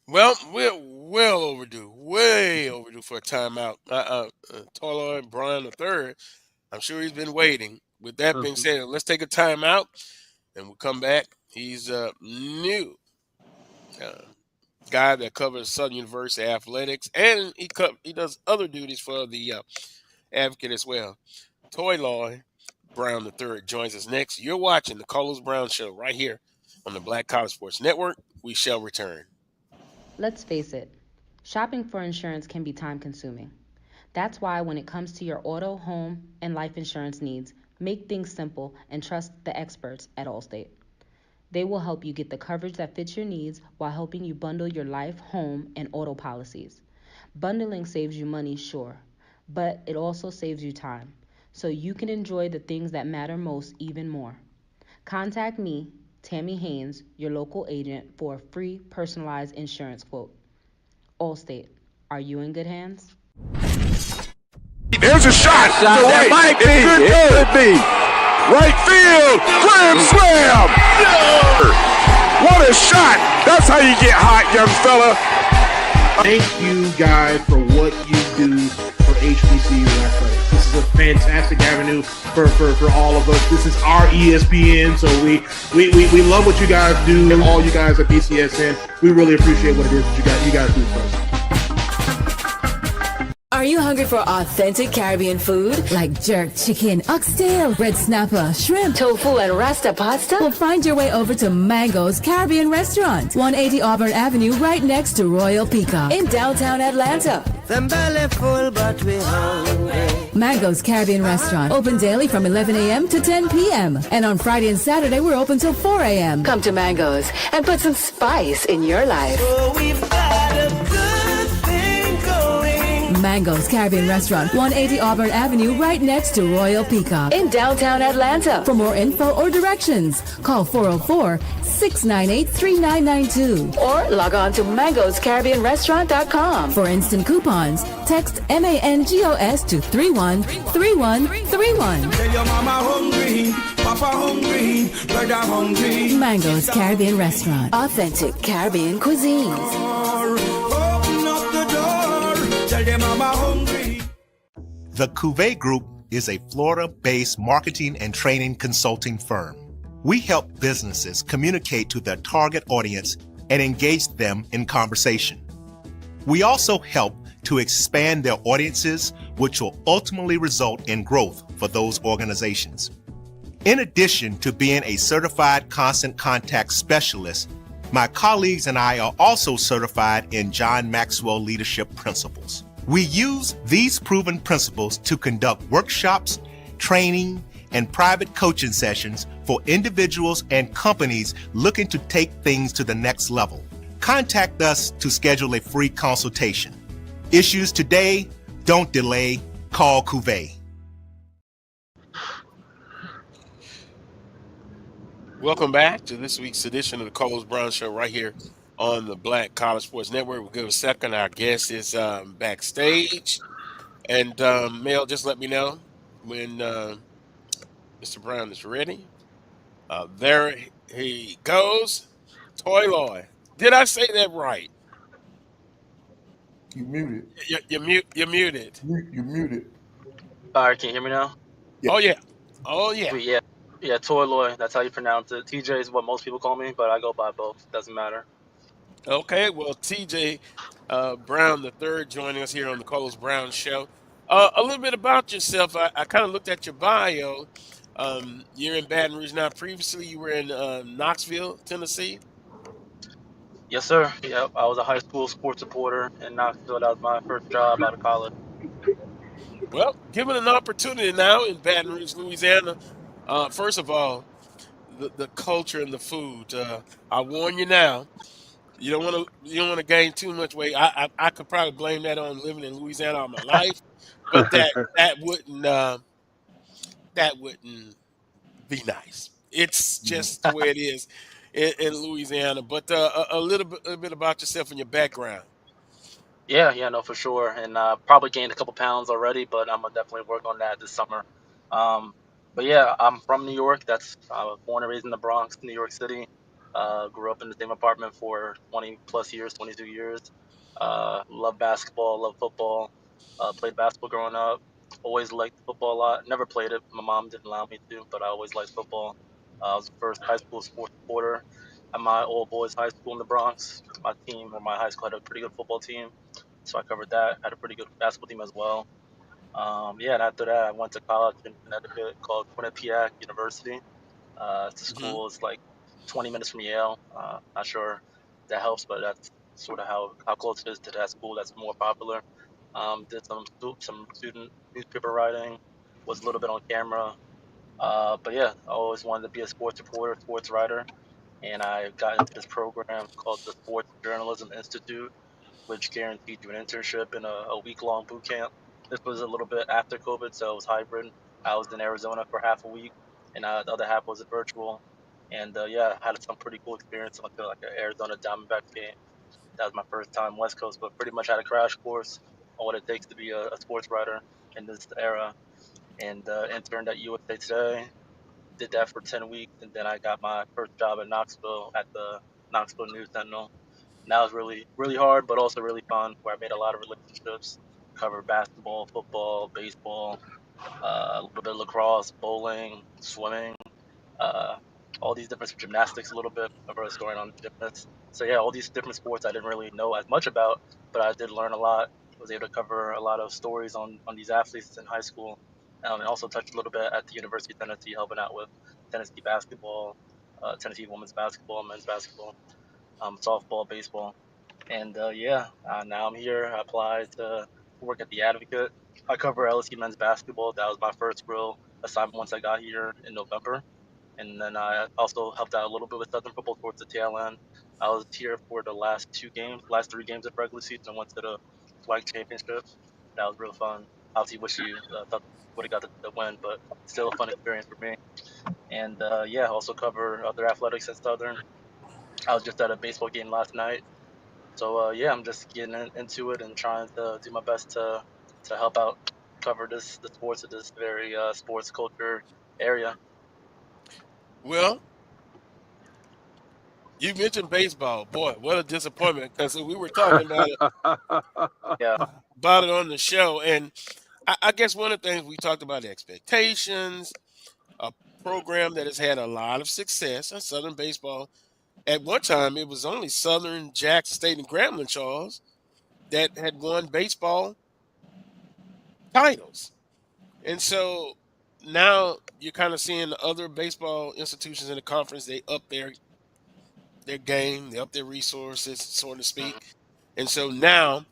Well, we're well overdue, way overdue for a timeout. Toyloy Brown III, I'm sure he's been waiting. With that being said, let's take a timeout and we'll come back. He's a new uh, guy that covers Southern University athletics, and he does other duties for the Advocate as well. Toyloy Brown III joins us next. You're watching the Carlos Brown Show right here on the Black College Sports Network. We shall return. Let's face it, shopping for insurance can be time consuming. That's why when it comes to your auto, home, and life insurance needs, make things simple and trust the experts at Allstate. They will help you get the coverage that fits your needs while helping you bundle your life, home, and auto policies. Bundling saves you money, sure, but it also saves you time, so you can enjoy the things that matter most even more. Contact me, Tammy Haynes, your local agent, for a free personalized insurance quote. Allstate, are you in good hands? There's a shot. That might be. It could be. Right field. Grand slam. What a shot. That's how you get hot, young fella. Thank you guys for what you do for HBCU athletics. This is a fantastic avenue for all of us. This is our ESPN, so we love what you guys do, all you guys at BCSN. We really appreciate what it is that you guys do for us. Are you hungry for authentic Caribbean food? Like jerk chicken, oxtail, red snapper, shrimp, tofu, and rasta pasta? Well, find your way over to Mango's Caribbean Restaurant, 180 Auburn Avenue, right next to Royal Peacock in downtown Atlanta. Them belly full, but we hungry. Mango's Caribbean Restaurant, open daily from 11 a.m. to 10 p.m. And on Friday and Saturday, we're open till 4 a.m. Come to Mango's and put some spice in your life. Oh, we've got a good thing going. Mango's Caribbean Restaurant, 180 Auburn Avenue, right next to Royal Peacock in downtown Atlanta. For more info or directions, call 404-698-3992 or log on to mangoscaribbeanrestaurant.com. For instant coupons, text MANGOS to 313131. Tell your mama hungry, papa hungry, brother hungry. Mango's Caribbean Restaurant, authentic Caribbean cuisines. Open up the door, tell your mama hungry. The Cuvée Group is a Florida-based marketing and training consulting firm. We help businesses communicate to their target audience and engage them in conversation. We also help to expand their audiences, which will ultimately result in growth for those organizations. In addition to being a certified constant contact specialist, my colleagues and I are also certified in John Maxwell Leadership Principles. We use these proven principles to conduct workshops, training, and private coaching sessions for individuals and companies looking to take things to the next level. Contact us to schedule a free consultation. Issues today, don't delay, call Cuvée. Welcome back to this week's edition of the Carlos Brown Show right here on the Black College Sports Network. We'll give a second. Our guest is backstage. And Mel, just let me know when Mr. Brown is ready. There he goes. Toyloy. Did I say that right? You muted. You're muted. You muted. All right, can you hear me now? Yeah. Oh, yeah. Oh, yeah. Sweet, yeah, Toyloy. That's how you pronounce it. TJ is what most people call me, but I go by both. Doesn't matter. Okay, well, TJ Brown III joining us here on the Carlos Brown Show. A little bit about yourself. I kind of looked at your bio. You're in Baton Rouge now. Previously, you were in Knoxville, Tennessee. Yes, sir. Yep, I was a high school sports reporter in Knoxville. That was my first job out of college. Well, given an opportunity now in Baton Rouge, Louisiana, first of all, the culture and the food. I warn you now, you don't want to gain too much weight. I could probably blame that on living in Louisiana all my life, but that wouldn't be nice. It's just the way it is in Louisiana. But a little bit about yourself and your background. Yeah, no, for sure. And probably gained a couple pounds already, but I'm gonna definitely work on that this summer. But yeah, I'm from New York. I was born and raised in the Bronx, New York City. Grew up in the same apartment for 20 plus years, 22 years. Love basketball, love football. Played basketball growing up. Always liked football a lot. Never played it. My mom didn't allow me to, but I always liked football. I was the first high school sports reporter at my old boys high school in the Bronx. My team, or my high school, had a pretty good football team, so I covered that. Had a pretty good basketball team as well. Yeah, and after that, I went to college in Connecticut called Quinnipiac University. It's a Hmm. school. It's like 20 minutes from Yale. Not sure if that helps, but that's sort of how close it is to that school. That's more popular. Did some student newspaper writing. Was a little bit on camera. But yeah, I always wanted to be a sports reporter, sports writer, and I got into this program called the Sports Journalism Institute, which guaranteed you an internship in a week-long boot camp. This was a little bit after COVID, so it was hybrid. I was in Arizona for half a week, and the other half was virtual. And yeah, I had some pretty cool experience. I went to like an Arizona Diamondbacks game. That was my first time West Coast, but pretty much had a crash course on what it takes to be a sports writer in this era. And interned at USA Today. Did that for 10 weeks, and then I got my first job at Knoxville at the Knoxville News Sentinel. And that was really, really hard, but also really fun, where I made a lot of relationships, covered basketball, football, baseball, a little bit of lacrosse, bowling, swimming, uh, all these different gymnastics a little bit. I wrote a story on gymnasts. So yeah, all these different sports I didn't really know as much about, but I did learn a lot. Was able to cover a lot of stories on these athletes in high school, and also touched a little bit at the University of Tennessee, helping out with Tennessee basketball, Tennessee women's basketball, men's basketball, softball, baseball. And yeah, now I'm here. I applied to work at the Advocate. I cover LSU men's basketball. That was my first real assignment once I got here in November. And then I also helped out a little bit with Southern football towards the tail end. I was here for the last 3 games of regular season. I went to the SWAC championship. That was real fun. Obviously, wish you thought would have got the win, but still a fun experience for me. And yeah, also cover other athletics at Southern. I was just at a baseball game last night. So yeah, I'm just getting into it and trying to do my best to help out cover the sports of this very sports culture area. Well, you mentioned baseball. Boy, what a disappointment because we were talking Yeah, about it on the show, and I guess one of the things we talked about expectations, a program that has had a lot of success in Southern baseball. At one time, it was only Southern, Jackson State, and Grambling, Charles, that had won baseball titles. And so now you're kind of seeing the other baseball institutions in the conference, they up their game, they up their resources, so to speak. And so now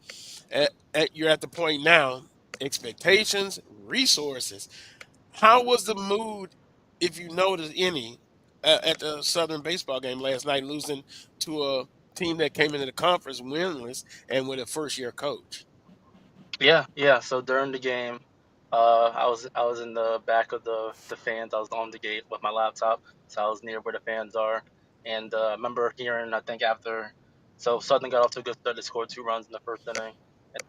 you're at the point now, expectations, resources. How was the mood, if you noticed any, at the Southern baseball game last night, losing to a team that came into the conference winless and with a first-year coach? yeah. So during the game, I was in the back of the fans. I was on the gate with my laptop, so I was near where the fans are. And I remember hearing, I think after, so Southern got off to a good start. They scored 2 runs in the first inning,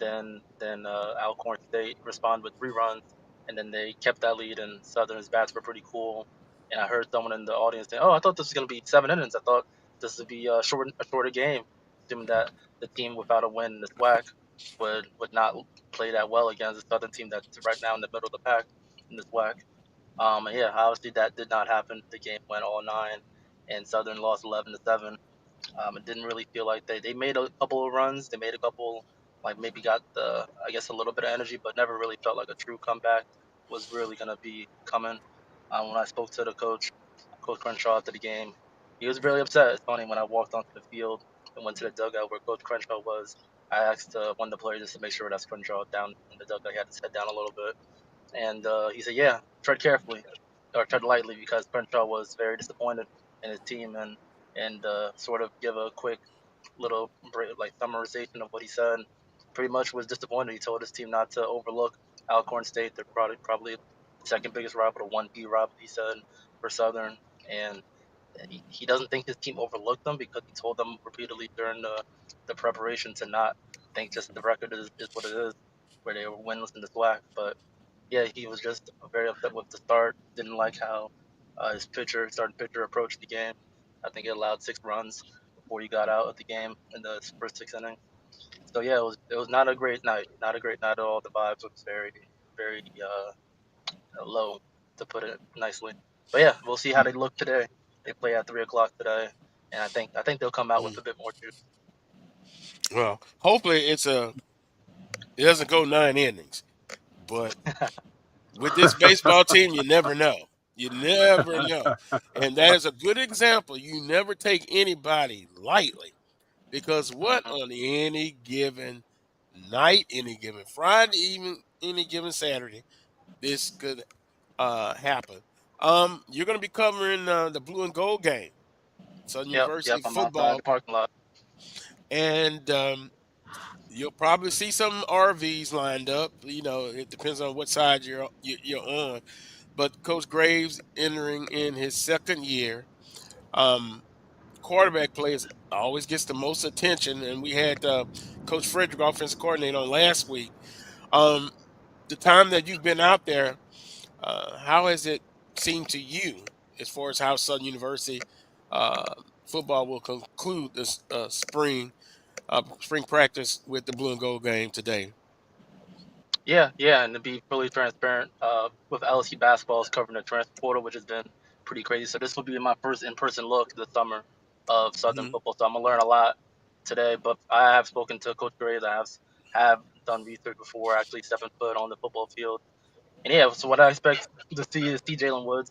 and then Alcorn State responded with 3 runs, and then they kept that lead. And Southern's bats were pretty cool. And I heard someone in the audience say, "Oh, I thought this was gonna be 7 innings. I thought this would be a shorter game, assuming that the team without a win in the SWAC would not play that well against the Southern team that's right now in the middle of the pack in this WAC. And yeah, obviously that did not happen. The game went all 9, and Southern lost 11-7. It didn't really feel like they made a couple of runs. They made a couple, like maybe got I guess a little bit of energy, but never really felt like a true comeback was really gonna be coming. When I spoke to the Coach Crenshaw after the game, he was really upset. It's funny when I walked onto the field and went to the dugout where Coach Crenshaw was. I asked one of the players just to make sure that's Crenshaw down in the dugout. He had his head down a little bit, and he said, "Yeah, tread carefully or tread lightly," because Crenshaw was very disappointed in his team, and sort of give a quick little like summarization of what he said. Pretty much was disappointed. He told his team not to overlook Alcorn State. They're probably the second biggest rival, the 1B rival, he said, for Southern, and he doesn't think his team overlooked them because he told them repeatedly during the preparation to not think just the record is what it is, where they were winless in the SWAC. But yeah, he was just very upset with the start. Didn't like how his starting pitcher approached the game. I think it allowed 6 runs before he got out of the game in the first 6 innings. So yeah, it was not a great night. Not a great night at all. The vibes was very low, to put it nicely. But yeah, we'll see how they look today. They play at 3 o'clock today, and I think they'll come out with a bit more juice. Well, hopefully it doesn't go 9 innings, but with this baseball team, you never know. You never know. And that is a good example. You never take anybody lightly, because what on any given night, any given Friday, even any given Saturday, this could happen. You're going to be covering the blue and gold game, Southern University Yep. I'm outside football, the parking lot. and you'll probably see some RVs lined up. It depends on what side you're on. But Coach Graves entering in his second year. Quarterback play always gets the most attention, and we had Coach Frederick, offensive coordinator, on last week. The time that you've been out there, how has it seemed to you as far as how Southern University football will conclude this spring practice with the blue and gold game today? Yeah, and to be fully transparent, with LSU basketball is covering the transfer portal, which has been pretty crazy. So this will be my first in-person look this summer of Southern football. So I'm gonna learn a lot today. But I have spoken to Coach Graves. I have done research before actually stepping foot on the football field. And yeah, so what I expect to see is Jalen Woods.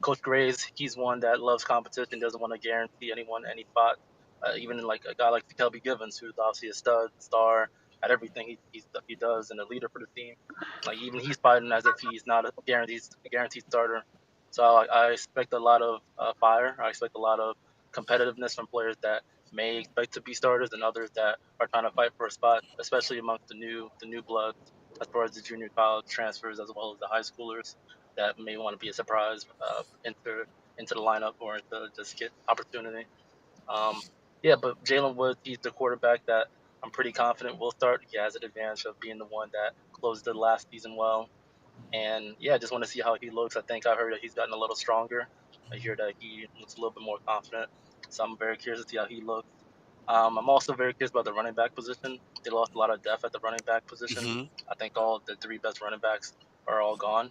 Coach Graves, he's one that loves competition, doesn't want to guarantee anyone any spot. Even like a guy like Kelby Givens, who's obviously a stud, star at everything he does, and a leader for the team. Like even he's fighting as if he's not a guaranteed starter. So I expect a lot of fire. I expect a lot of competitiveness from players that may expect to be starters and others that are trying to fight for a spot, especially amongst the new blood, as far as the junior college transfers as well as the high schoolers that may want to be a surprise into the lineup or to just get opportunity. Yeah, but Jalen Woods, he's the quarterback that I'm pretty confident will start. He has an advantage of being the one that closed the last season well. And yeah, I just want to see how he looks. I think I heard that he's gotten a little stronger. I hear that he looks a little bit more confident. So I'm very curious to see how he looks. I'm also very curious about the running back position. They lost a lot of depth at the running back position. I think all the 3 best running backs are all gone.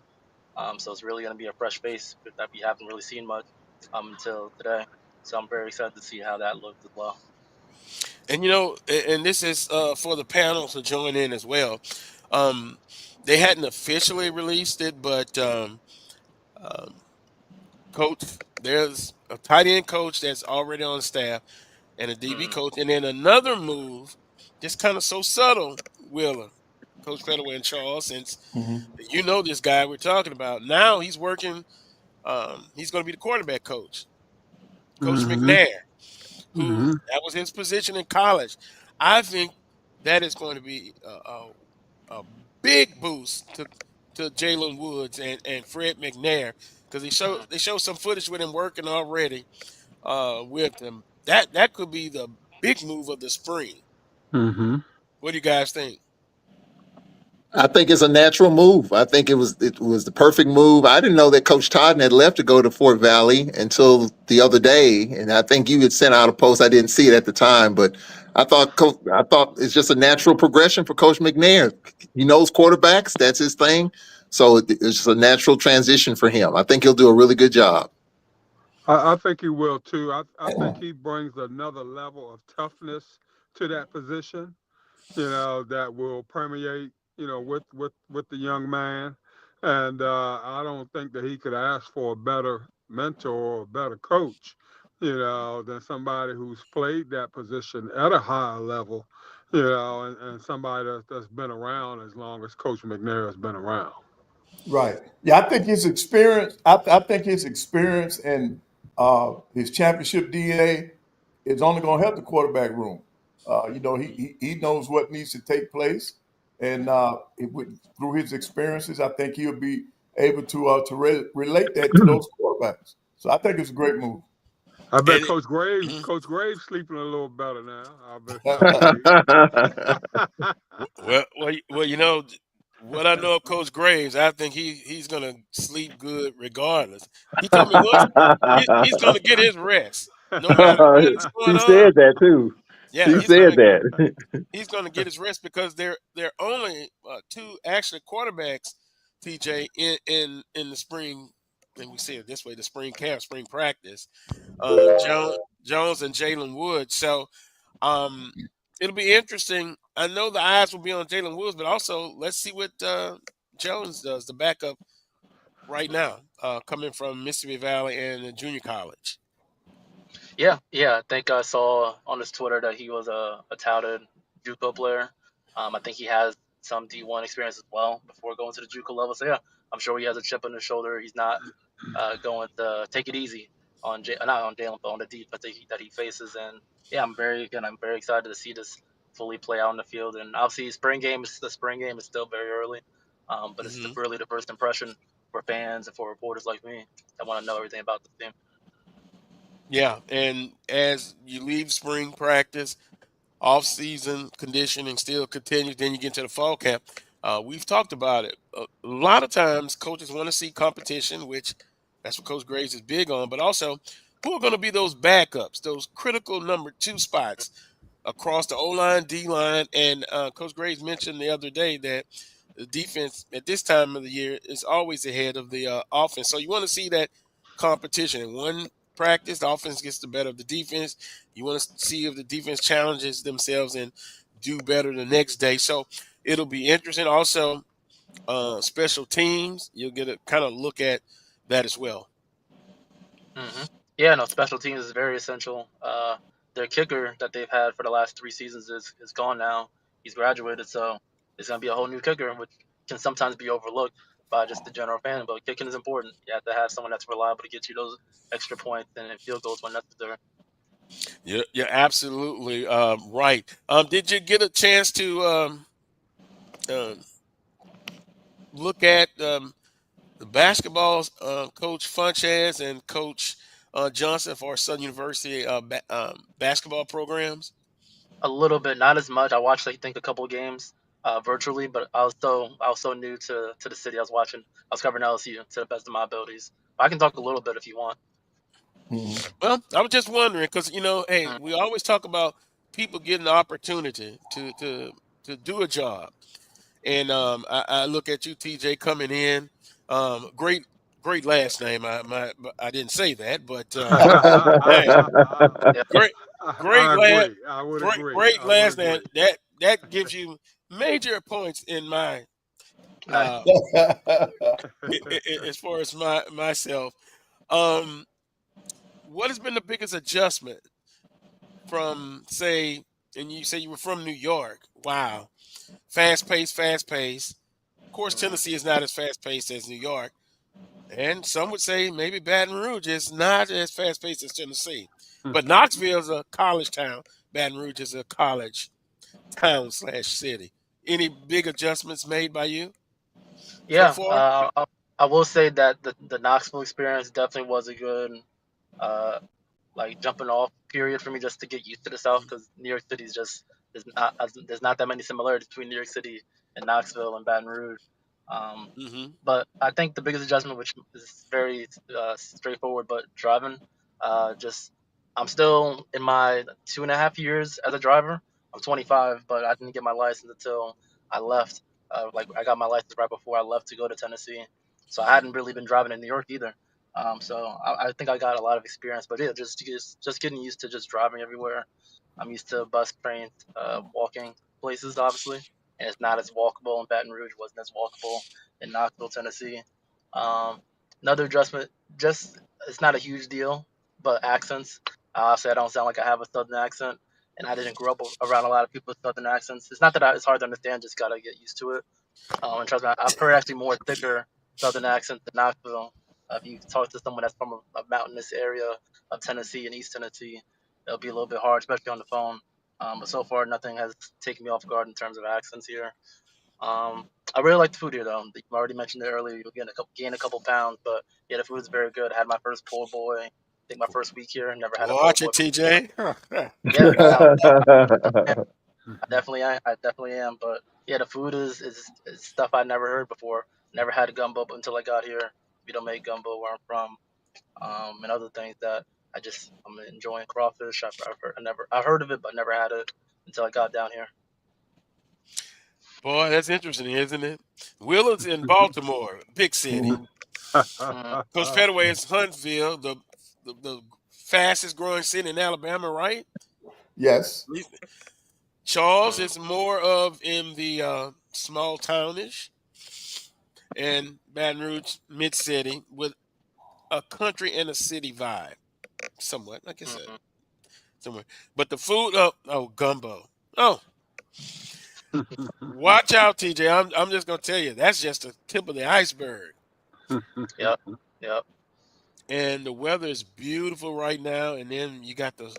So it's really going to be a fresh face that we haven't really seen much until today. So I'm very excited to see how that looks as well. And and this is for the panel to join in as well. They hadn't officially released it, but coach, there's a tight end coach that's already on staff, and a DB coach, and then another move, just kind of so subtle, Wheeler, Coach Pettaway and Charles, since you know this guy we're talking about. Now he's working. He's going to be the quarterback coach, Coach McNair, who that was his position in college. I think that is going to be a big boost to Jalen Woods and Fred McNair, because they showed some footage with him working already with him. That could be the big move of the spring. What do you guys think? I think it's a natural move. I think it was the perfect move. I didn't know that Coach Todd had left to go to Fort Valley until the other day, and I think you had sent out a post. I didn't see it at the time, but I thought it's just a natural progression for Coach McNair. He knows quarterbacks; that's his thing. So it's just a natural transition for him. I think he'll do a really good job. I think he will too. I think he brings another level of toughness to that position, that will permeate, with the young man. And I don't think that he could ask for a better mentor or a better coach, than somebody who's played that position at a higher level, and somebody that's been around as long as Coach McNair has been around. Right. Yeah, I think his experience. I think his experience and his championship DNA is only going to help the quarterback room. He knows what needs to take place, and through his experiences, I think he'll be able to relate that to those quarterbacks. So I think it's a great move. I bet Coach Graves sleeping a little better now. I bet. Well, what I know of Coach Graves, I think he's going to sleep good regardless. He told me once he's going to get his rest. no matter what is going He on. said that too. Yeah, He said that. he's gonna get his rest because they're only two actually quarterbacks, TJ, in the spring. And we see it this way: the spring camp, spring practice. Jones and Jalen Woods. So um, it'll be interesting. I know the eyes will be on Jalen Woods, but also let's see what Jones does, the backup right now, coming from Mississippi Valley and the junior college. Yeah, yeah. I think I saw on his Twitter that he was a touted JUCO player. I think he has some D1 experience as well before going to the JUCO level. So yeah, I'm sure he has a chip on his shoulder. He's not going to take it easy on not on Jalen, but on the defense that he faces. And yeah, I'm very excited to see this fully play out in the field. And obviously, the spring game is still very early, but it's Hmm. really the first impression for fans and for reporters like me that want to know everything about the team. Yeah, and as you leave spring practice, off-season conditioning still continues. Then you get into the fall camp. We've talked about it. A lot of times, coaches want to see competition, which that's what Coach Graves is big on. But also, who are going to be those backups, those critical number two spots across the O line, D line, and Coach Graves mentioned the other day that the defense at this time of the year is always ahead of the offense. So you want to see that competition. In one practice, the offense gets the better of the defense. You want to see if the defense challenges themselves and do better the next day. So it'll be interesting. Also, special teams, you'll get a kind of look at that as well. Hmm. Yeah, no, special teams is very essential. Their kicker that they've had for the last 3 seasons is gone now. He's graduated, so it's gonna be a whole new kicker, which can sometimes be overlooked by just the general fan. But kicking is important. You have to have someone that's reliable to get you those extra points and field goals when necessary. You're absolutely right. Did you get a chance to uh, look at the basketball coach Funches and Coach Johnson for Southern University basketball programs? A little bit, not as much. I watched, I think, a couple of games virtually, but I was so new to the city. I was covering LSU to the best of my abilities. But I can talk a little bit if you want. Mhm. Well, I was just wondering because hey, Mm. we always talk about people getting the opportunity to do a job, and I look at you, TJ, coming in. Great last name. I didn't say that, but hey, Yeah. great great I last agree. I would great agree. great I would last name. agree. That gives you major points in my Nice. uh, as far as myself. Um, what has been the biggest adjustment from say, and you say you were from New York? Wow, fast pace, fast pace. Of course, Mhm. Tennessee is not as fast paced as New York, and some would say maybe Baton Rouge is not as fast paced as Tennessee. But Knoxville is a college town. Baton Rouge is a college town slash city. Any big adjustments made by you so Yeah, far? I will say that the Knoxville experience definitely was a good uh, like jumping off period for me just to get used to the South because New York City is just there's not that many similarities between New York City and Knoxville and Baton Rouge. Um, Mm-hmm. but I think the biggest adjustment, which is very straightforward, but driving, just I'm still in my 2.5 years as a driver. I'm 25, but I didn't get my license until I left. Like I got my license right before I left to go to Tennessee, so I hadn't really been driving in New York either. So I think I got a lot of experience, but yeah, just getting used to just driving everywhere. I'm used to bus, trains, walking places, obviously, and it's not as walkable in Baton Rouge. Wasn't as walkable in Knoxville, Tennessee. Um, Another adjustment, just it's not a huge deal, but accents. Obviously, I don't sound like I have a southern accent, and I didn't grow up around a lot of people with southern accents. It's not that it's hard to understand; just gotta get used to it. And trust me, I've heard actually more thicker Southern accents than Knoxville. If you talk to someone that's from a mountainous area of Tennessee and East Tennessee, it'll be a little bit hard, especially on the phone. But so far, nothing has taken me off guard in terms of accents here. I really like the food here, though. You already mentioned it earlier. You'll gain a couple pounds, but yeah, the food is very good. I had my first po' boy. I think my first week here. Never had a po' Watch boy it, before. TJ. Yeah, I definitely am. But yeah, the food is stuff I never heard before. Never had a gumbo until I got here. We don't make gumbo where I'm from, and other things that I'm enjoying crawfish. I've heard of it, but never had it until I got down here. Boy, that's interesting, isn't it? Willard's in Baltimore, big city. Coach Pettaway is Huntsville, the fastest growing city in Alabama, right? Yes. Charles is more of in the small townish, and Baton Rouge mid city with a country and a city vibe, somewhat. Like I said, somewhere. But the food, gumbo. Oh, watch out, TJ. I'm just gonna tell you that's just the tip of the iceberg. Yep. And the weather is beautiful right now. And then you got the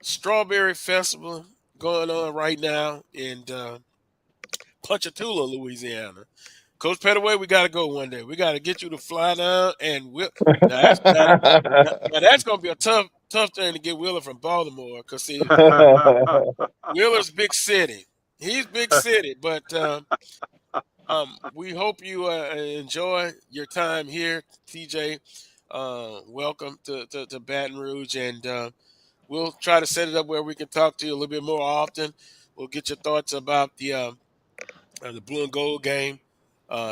Strawberry Festival going on right now in Ponchatoula, Louisiana. Coach Pettaway, we got to go one day. We got to get you to fly down, and now that's going to be a tough thing to get Wheeler from Baltimore, because see, Wheeler's big city. He's big city, but we hope you enjoy your time here, TJ. Welcome to Baton Rouge, and we'll try to set it up where we can talk to you a little bit more often. We'll get your thoughts about the blue and gold game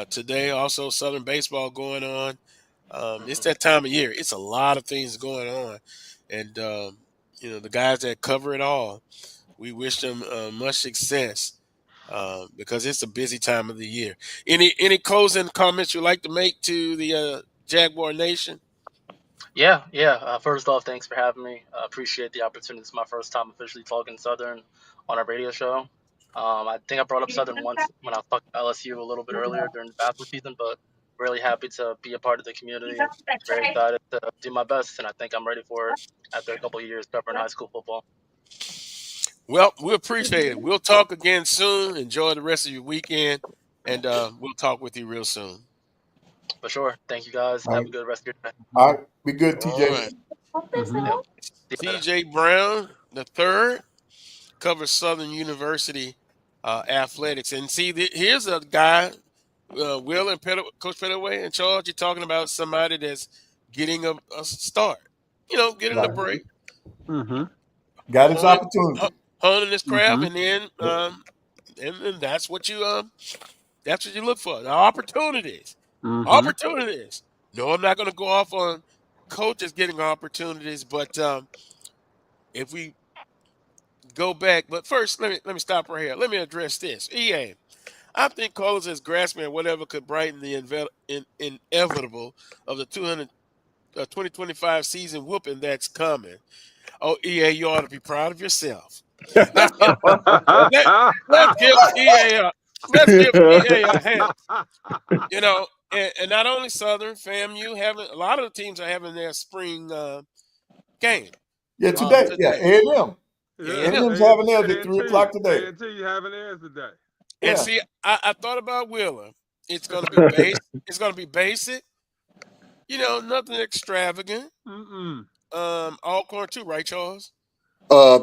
today. Also, Southern baseball going on. It's that time of year. It's a lot of things going on, and the guys that cover it all, we wish them much success because it's a busy time of the year. Any closing comments you'd like to make to the Jaguar Nation? Yeah. First off, thanks for having me. I appreciate the opportunity. It's my first time officially talking Southern on a radio show. I think I brought up Southern once when I was talking LSU a little bit earlier during the basketball season, but really happy to be a part of the community. Very excited to do my best, and I think I'm ready for it after a couple of years covering high school football. Well, we appreciate it. We'll talk again soon. Enjoy the rest of your weekend, and we'll talk with you real soon. For sure. Thank you, guys. Have a good rest of your day. All right. Be good, TJ. All right. TJ Brown III covers Southern University athletics. And see, here's a guy, Will and Coach Pettaway and Charles, you're talking about somebody that's getting a start, getting a break. Got his opportunity. Honing his craft, and then and that's what you look for, the opportunities. Opportunities. No, I'm not going to go off on coaches getting opportunities, but if we go back, but first let me stop right here. Let me address this. EA, I think Carlos is grasping at whatever could brighten the inevitable of the 2025 season whooping that's coming. Oh, EA, you ought to be proud of yourself. Let's give EA a hand. And not only Southern, FAMU, a lot of the teams are having their spring game. Yeah, today. A&M. A&M's having theirs at 3 o'clock today. A&T having theirs today. And see, I thought about Wheeler. It's going to be basic. It's going to be basic. Nothing extravagant. Alcorn too, right, Charles?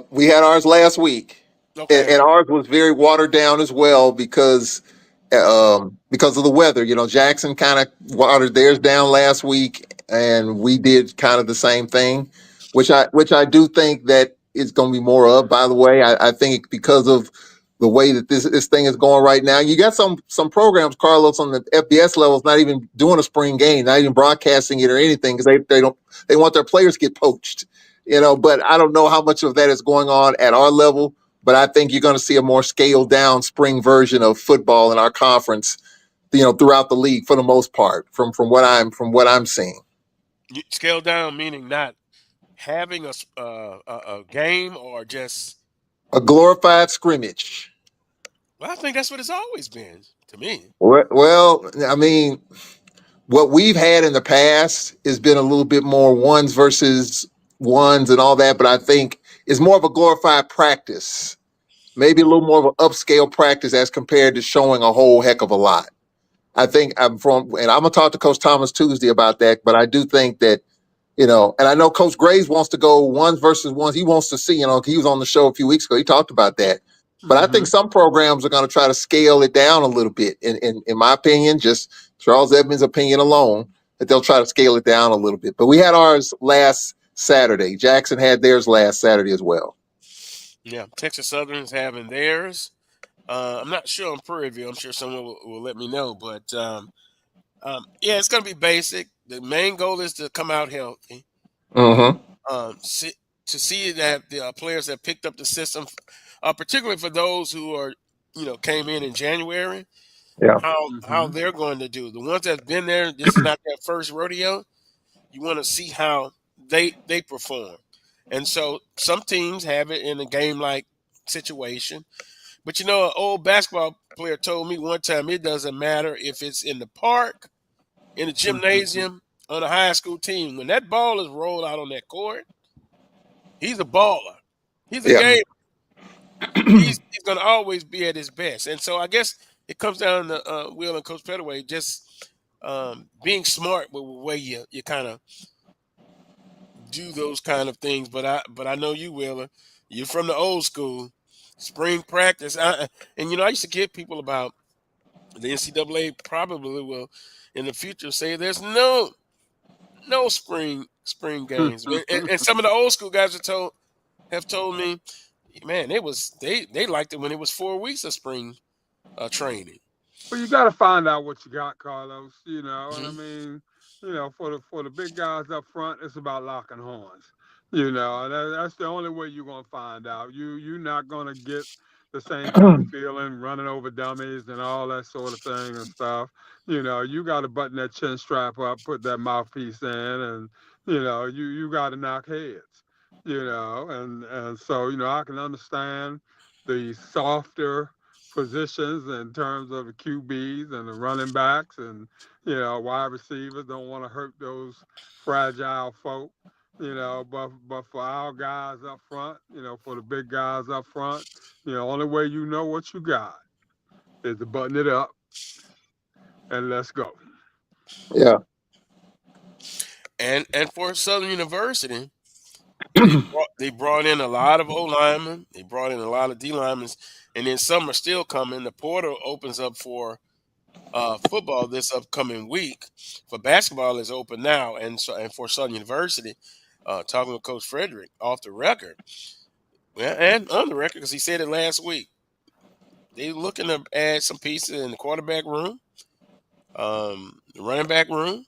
We had ours last week, okay. and ours was very watered down as well because of the weather. Jackson kind of watered theirs down last week, and we did kind of the same thing, which I do think that it's going to be more of. By the way, I think because of the way that this thing is going right now, you got some programs, Carlos, on the FBS levels, not even doing a spring game, not even broadcasting it or anything, because they want their players to get poached. But I don't know how much of that is going on at our level. But I think you're going to see a more scaled down spring version of football in our conference, throughout the league for the most part, from what I'm seeing. Scaled down meaning not having a game or just a glorified scrimmage. Well, I think that's what it's always been to me. Well, I mean, what we've had in the past has been a little bit more ones versus ones and all that, but I think it's more of a glorified practice, maybe a little more of an upscale practice as compared to showing a whole heck of a lot. I think and I'm going to talk to Coach Thomas Tuesday about that, but I do think that, and I know Coach Graves wants to go ones versus ones. He wants to see, he was on the show a few weeks ago. He talked about that. But I think some programs are going to try to scale it down a little bit. In my opinion, just Charles Edmond's opinion alone, that they'll try to scale it down a little bit. But we had ours last Saturday. Jackson had theirs last Saturday as well. Yeah, Texas Southern's having theirs. I'm not sure on Prairie View. I'm sure someone will let me know. But yeah, it's going to be basic. The main goal is to come out healthy. Mm-hmm. To see that the players that picked up the system, particularly for those who are, came in January, Yeah. how they're going to do. The ones that's been there, this is not their first rodeo. You want to see how they perform. And so some teams have it in a game like situation. But an old basketball player told me one time it doesn't matter if it's in the park, in the gymnasium, on a high school team. When that ball is rolled out on that court, he's a baller. He's a Yeah. gamer. He's going to always be at his best. And so I guess it comes down to Will and Coach Pettaway just being smart with the way you kind of do those kind of things. But I know you, Willer. You're from the old school. Spring practice. I used to kid people about the NCAA probably will in the future say there's no spring games. And some of the old school guys have told me, man, they liked it when it was 4 weeks of spring training. Well, you got to find out what you got, Carlos. And I mean, for the big guys up front, it's about locking horns. That's the only way you're gonna find out. You're not gonna get the same kind of feeling running over dummies and all that sort of thing and stuff. You got to button that chin strap up, put that mouthpiece in, and you got to knock heads. And so I can understand the softer positions in terms of the QBs and the running backs and wide receivers don't want to hurt those fragile folk. But for our guys up front, for the big guys up front, only way you know what you got is to button it up and let's go. Yeah. And for Southern University, they brought in a lot of O linemen. They brought in a lot of D linemen, and then some are still coming. The portal opens up for football this upcoming week. For basketball is open now, and for Southern University, talking with Coach Frederick off the record, and on the record because he said it last week. They're looking to add some pieces in the quarterback room, the running back room,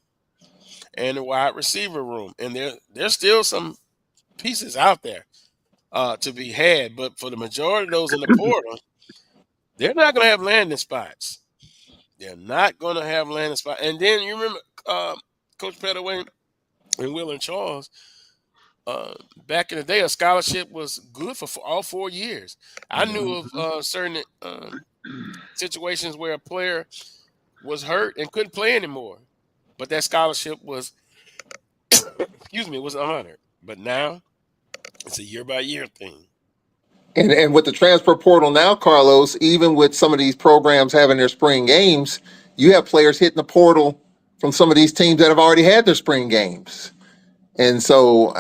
and the wide receiver room, and there's still some pieces out there to be had, but for the majority of those in the portal, they're not going to have landing spots. They're not going to have landing spots. And then you remember Coach Pettaway and Will and Charles, back in the day, a scholarship was good for all 4 years. I knew of certain situations where a player was hurt and couldn't play anymore, but that scholarship was, was honored. But now it's a year-by-year thing. And with the transfer portal now, Carlos, even with some of these programs having their spring games, you have players hitting the portal from some of these teams that have already had their spring games. And so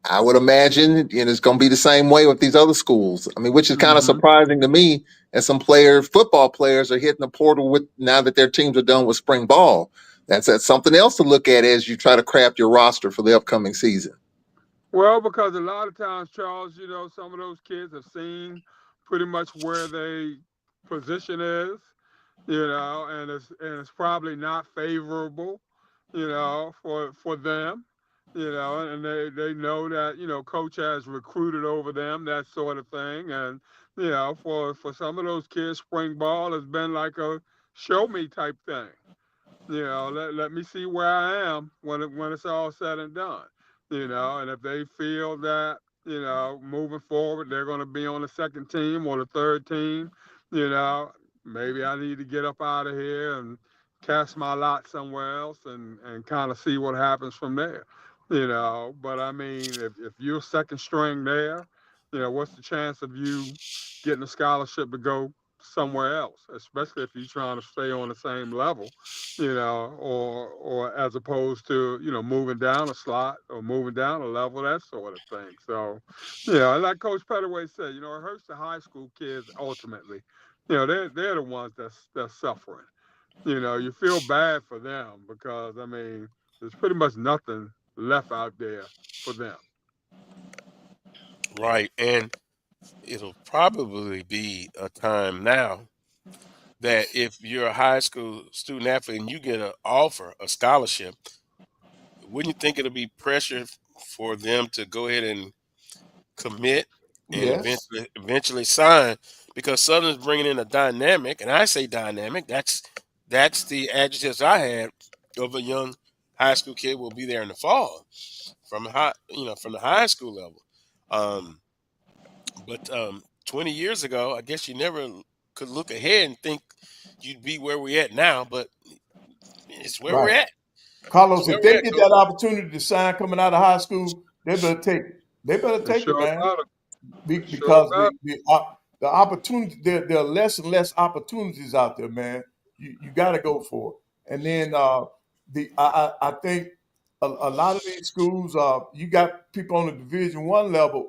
I would imagine it's going to be the same way with these other schools. I mean, which is kind of surprising to me, as some football players are hitting the portal with now that their teams are done with spring ball. That's something else to look at as you try to craft your roster for the upcoming season. Well, because a lot of times, Charles, some of those kids have seen pretty much where their position is, and it's probably not favorable, for them, and they know that, coach has recruited over them, that sort of thing. And, for some of those kids, spring ball has been like a show me type thing. Let me see where I am when it's all said and done. And if they feel that, moving forward, they're going to be on the second team or the third team, maybe I need to get up out of here and cast my lot somewhere else and kind of see what happens from there. But I mean, if you're second string there, what's the chance of you getting a scholarship to go somewhere else, especially if you're trying to stay on the same level, or as opposed to, moving down a slot or moving down a level, that sort of thing. So, like Coach Pettaway said, it hurts the high school kids ultimately. They're the ones that's suffering. You feel bad for them because, I mean, there's pretty much nothing left out there for them. Right. And it'll probably be a time now that if you're a high school student athlete and you get an offer, a scholarship, wouldn't you think it'll be pressure for them to go ahead and commit and Yes. eventually sign? Because Southern's bringing in a dynamic, and I say dynamic. That's the adjectives I had of a young high school kid will be there in the fall from from the high school level. Um, but 20 years ago, I guess you never could look ahead and think you'd be where we're at now. But it's where we're Right. at. It's Carlos, where if we're they at, get Coach. that opportunity to sign coming out of high school, they better take it. They better They take it, sure man. better. Sure Because better. the opportunity there are less and less opportunities out there, man. You got to go for it. And then I think a lot of these schools, you got people on the Division I level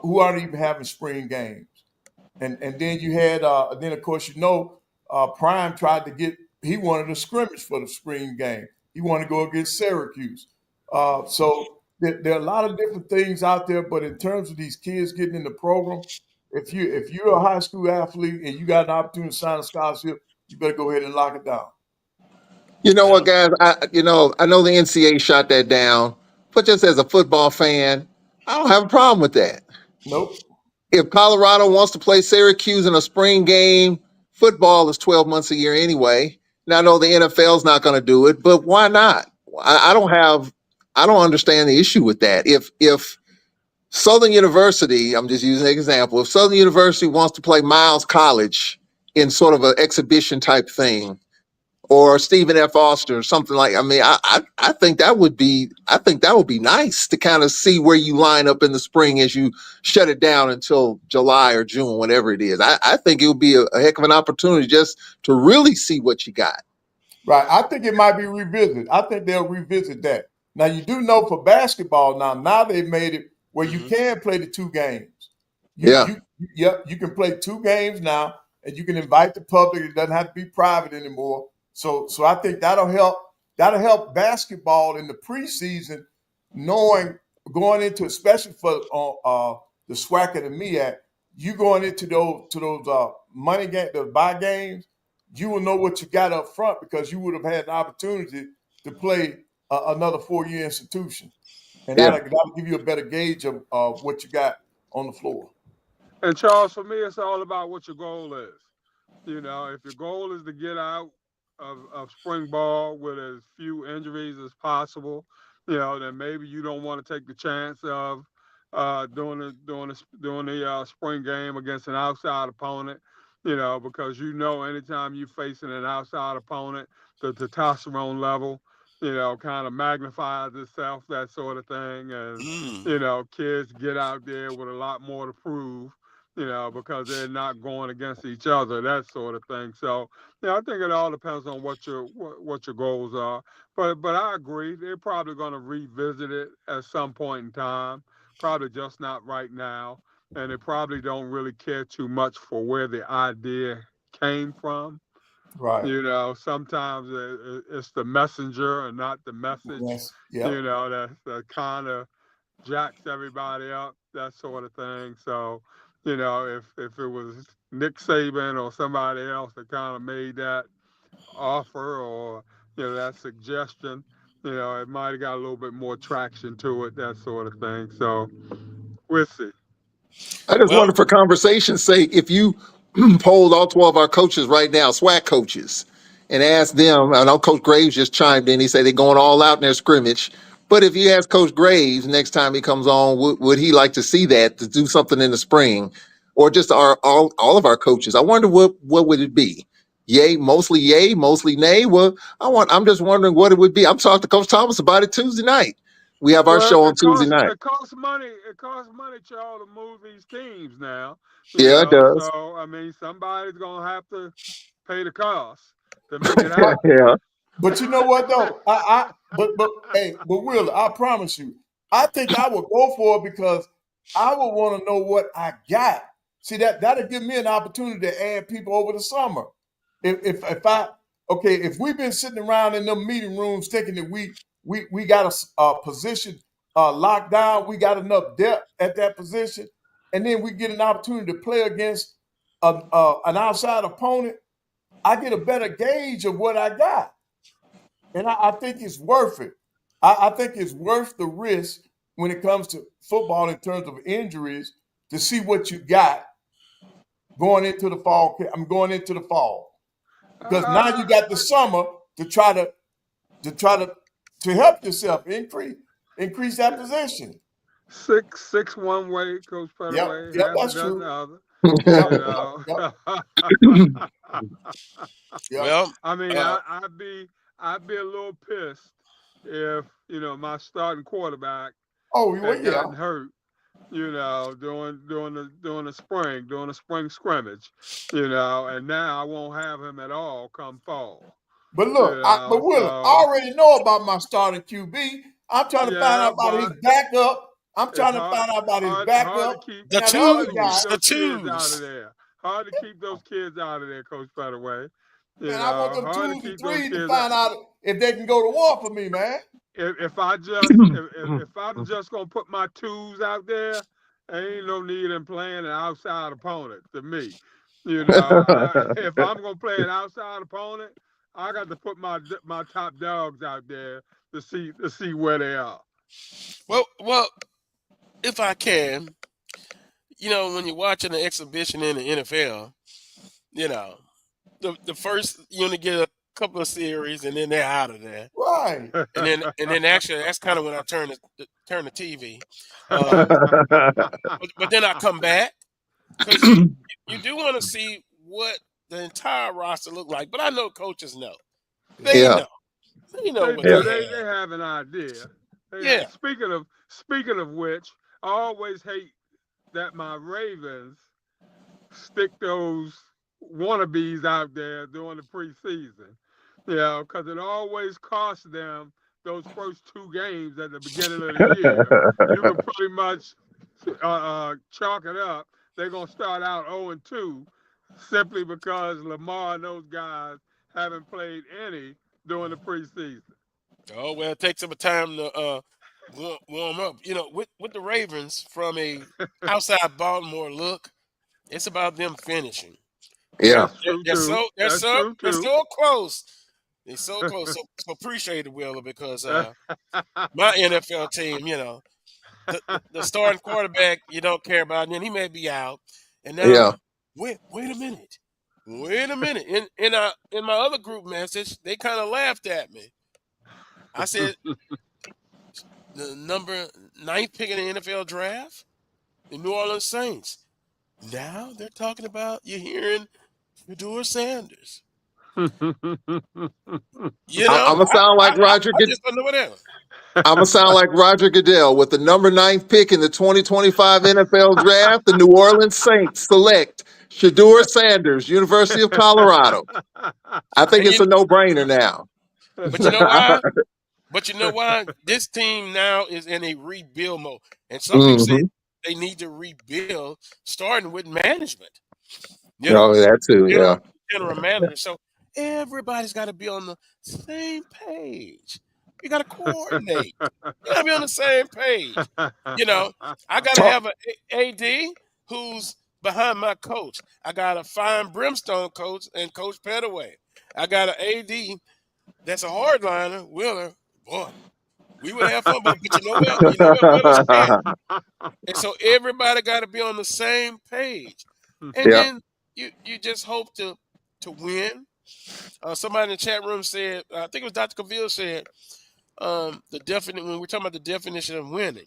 who aren't even having spring games. And then you had then of course Prime tried to get he wanted a scrimmage for the spring game. He wanted to go against Syracuse. So there are a lot of different things out there, but in terms of these kids getting in the program, if you're a high school athlete and you got an opportunity to sign a scholarship, you better go ahead and lock it down. You know what, Yeah. guys? I know the NCAA shot that down, but just as a football fan, I don't have a problem with that. Nope. If Colorado wants to play Syracuse in a spring game, football is 12 months a year anyway. Now I know the NFL's not going to do it, but why not? I don't understand the issue with that. If Southern University, I'm just using an example, if Southern University wants to play Miles College in sort of an exhibition type thing, or Stephen F. Foster or something like. I mean, I think that would be nice to kind of see where you line up in the spring as you shut it down until July or June, whatever it is. I think it would be a heck of an opportunity just to really see what you got. Right. I think it might be revisited. I think they'll revisit that. Now you do know for basketball now they've made it where you Hmm. can play the two games. Yeah. Yep, you can play two games now and you can invite the public. It doesn't have to be private anymore. So I think that'll help basketball in the preseason, knowing going into especially for the SWAC and the MEAC, you going into those money game, the buy games, you will know what you got up front because you would have had an opportunity to play another 4-year institution, and Yeah. that'll give you a better gauge of what you got on the floor. And Charles, for me, it's all about what your goal is. You know, if your goal is to get out of spring ball with as few injuries as possible, then maybe you don't want to take the chance of doing the spring game against an outside opponent. Because anytime you're facing an outside opponent, the testosterone level, kind of magnifies itself, that sort of thing, and Mm. kids get out there with a lot more to prove because they're not going against each other, that sort of thing. So, I think it all depends on what your goals are. But I agree, they're probably going to revisit it at some point in time. Probably just not right now, and they probably don't really care too much for where the idea came from. Right. Sometimes it's the messenger and not the message. Yes. Yep. That kind of jacks everybody up, that sort of thing. So, if it was Nick Saban or somebody else that kind of made that offer or that suggestion, it might have got a little bit more traction to it, that sort of thing. So we'll see. I just Well, wonder, for conversation's sake, if you polled all 12 of our coaches right now, SWAC coaches, and asked them. I know Coach Graves just chimed in. He said they're going all out in their scrimmage. But if you ask Coach Graves next time he comes on, would he like to see that, to do something in the spring, or just all of our coaches? I wonder what would it be? Yay, mostly nay. Well, I'm just wondering what it would be. I'm talking to Coach Thomas about it Tuesday night. We have our Well, show on Tuesday night. it costs money. It costs money, Charles, to move these teams now. Yeah, it does. So I mean, somebody's gonna have to pay the cost to make it happen. Yeah. But you know what though? But Will, I promise you, I think I would go for it because I would want to know what I got. See, that'll give me an opportunity to add people over the summer. If we've been sitting around in them meeting rooms thinking that we got a position locked down. We got enough depth at that position, and then we get an opportunity to play against an outside opponent. I get a better gauge of what I got, and I think it's worth it. I think it's worth the risk when it comes to football in terms of injuries to see what you got going into the fall. I'm going into the fall because now you got the summer to try to help yourself increase that position. Six one way, Coach Pettaway, Yep, half that's a dozen true. other. Well, I mean, I'd be a little pissed if my starting quarterback had gotten hurt, during the spring scrimmage, and now I won't have him at all come fall. But look, but Willard, I already know about my starting QB. I'm trying to find out about his backup. I'm trying to find out about his backup. The twos. Hard to keep those kids out of there, Coach Pettaway. And I want them 2s and 3s to find out if they can go to war for me, man. If I'm just gonna put my 2s out there, ain't no need in playing an outside opponent to me. If I'm gonna play an outside opponent, I got to put my top dogs out there to see where they are. Well, if I can, when you're watching an exhibition in the NFL, the first you only get a couple of series and then they're out of there. Right. And then actually that's kind of when I turn the TV. But then I come back because you do want to see what the entire roster look like. But I know coaches know. They know. They know what they have an idea. Yeah. Speaking of which, I always hate that my Ravens stick those wannabes out there during the preseason. Because it always costs them those first 2 games at the beginning of the year. You can pretty much chalk it up. They're going to start out 0-2 simply because Lamar and those guys haven't played any during the preseason. Oh, well, it takes them a time to warm up. With the Ravens, from a outside Baltimore look, it's about them finishing. Yeah. They're so close. They're so close. So appreciate it, Willa, because my NFL team, the starting quarterback you don't care about, and then he may be out. And now, wait a minute. In my other group message, they kind of laughed at me. I said, the number 9th pick in the NFL draft, the New Orleans Saints. Now they're talking about, you're hearing Shedeur Sanders. I'm gonna sound like Roger. I'm gonna sound like Roger Goodell with the number 9th pick in the 2025 NFL Draft. The New Orleans Saints select Shedeur Sanders, University of Colorado. I think it's a no-brainer now. But you know why? This team now is in a rebuild mode, and some people say they need to rebuild, starting with management. That too. General manager. So everybody's got to be on the same page. You got to coordinate. You got to be on the same page. I got to have an AD who's behind my coach. I got a fine brimstone coach and Coach Pettaway. I got an AD that's a hardliner, Willer. Boy, we would have fun, but you know what Willer's saying? And so everybody got to be on the same page. And then you just hope to win. Somebody in the chat room said, I think it was Dr. Cavill said, when we're talking about the definition of winning.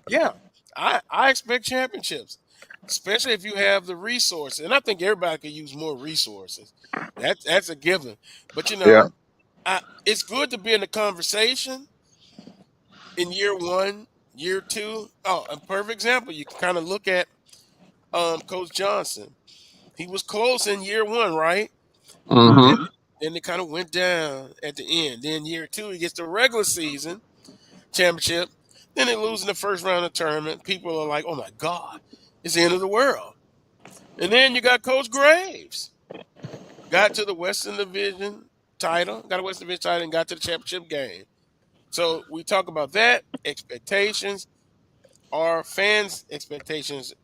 Yeah, I expect championships, especially if you have the resources. And I think everybody could use more resources. That's a given. But it's good to be in the conversation in year 1, year 2. Oh, a perfect example. You can kind of look at Coach Johnson. He was close in year 1, right? Mm-hmm. Then it kind of went down at the end. Then year 2, he gets the regular season championship. Then they lose in the first round of the tournament. People are like, oh, my God, it's the end of the world. And then you got Coach Graves. Got to the Western Division title, got a West Division title, and got to the championship game. So we talk about that, expectations. Are fans' expectations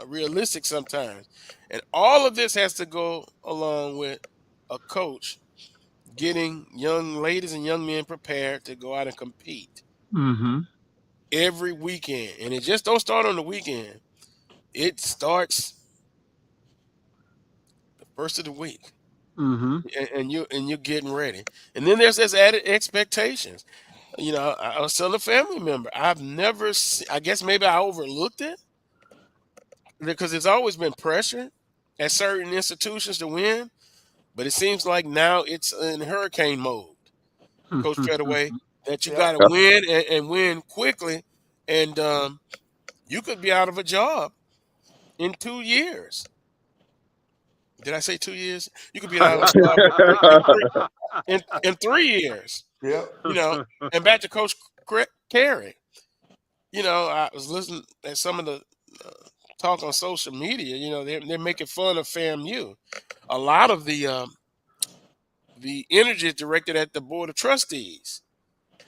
realistic sometimes? And all of this has to go along with a coach getting young ladies and young men prepared to go out and compete Mm-hmm. every weekend. And it just don't start on the weekend. It starts the first of the week. Mm-hmm. And you're getting ready. And then there's this added expectations. You know, I was telling a family member, I've never seen, I guess maybe I overlooked it because there's always been pressure at certain institutions to win, but it seems like now it's in hurricane mode, Coach Pettaway, that you Yeah. got to win and win quickly, and you could be out of a job in 2 years. Did I say 2 years? You could be out of a job in 3 years. Yeah. You know, and back to Coach Carey. You know, I was listening at some of the talk on social media. You know, they're making fun of FAMU. A lot of the energy is directed at the board of trustees.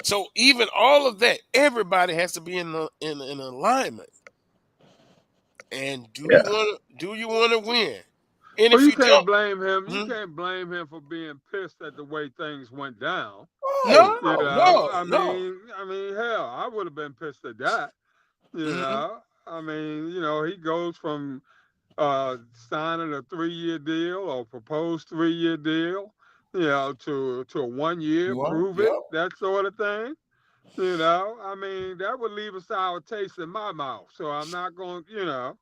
So even all of that, everybody has to be in alignment. And do you want to win? And Well, if you you can't don't, blame him. You can't blame him for being pissed at the way things went down. no, You know, no, no. I mean, hell, I would have been pissed at that. You know, I mean, you know, he goes from signing a 3-year deal or proposed 3-year deal, you know, to a 1 year, prove it, Yep. that sort of thing. You know, I mean, that would leave a sour taste in my mouth. So I'm not going, you know.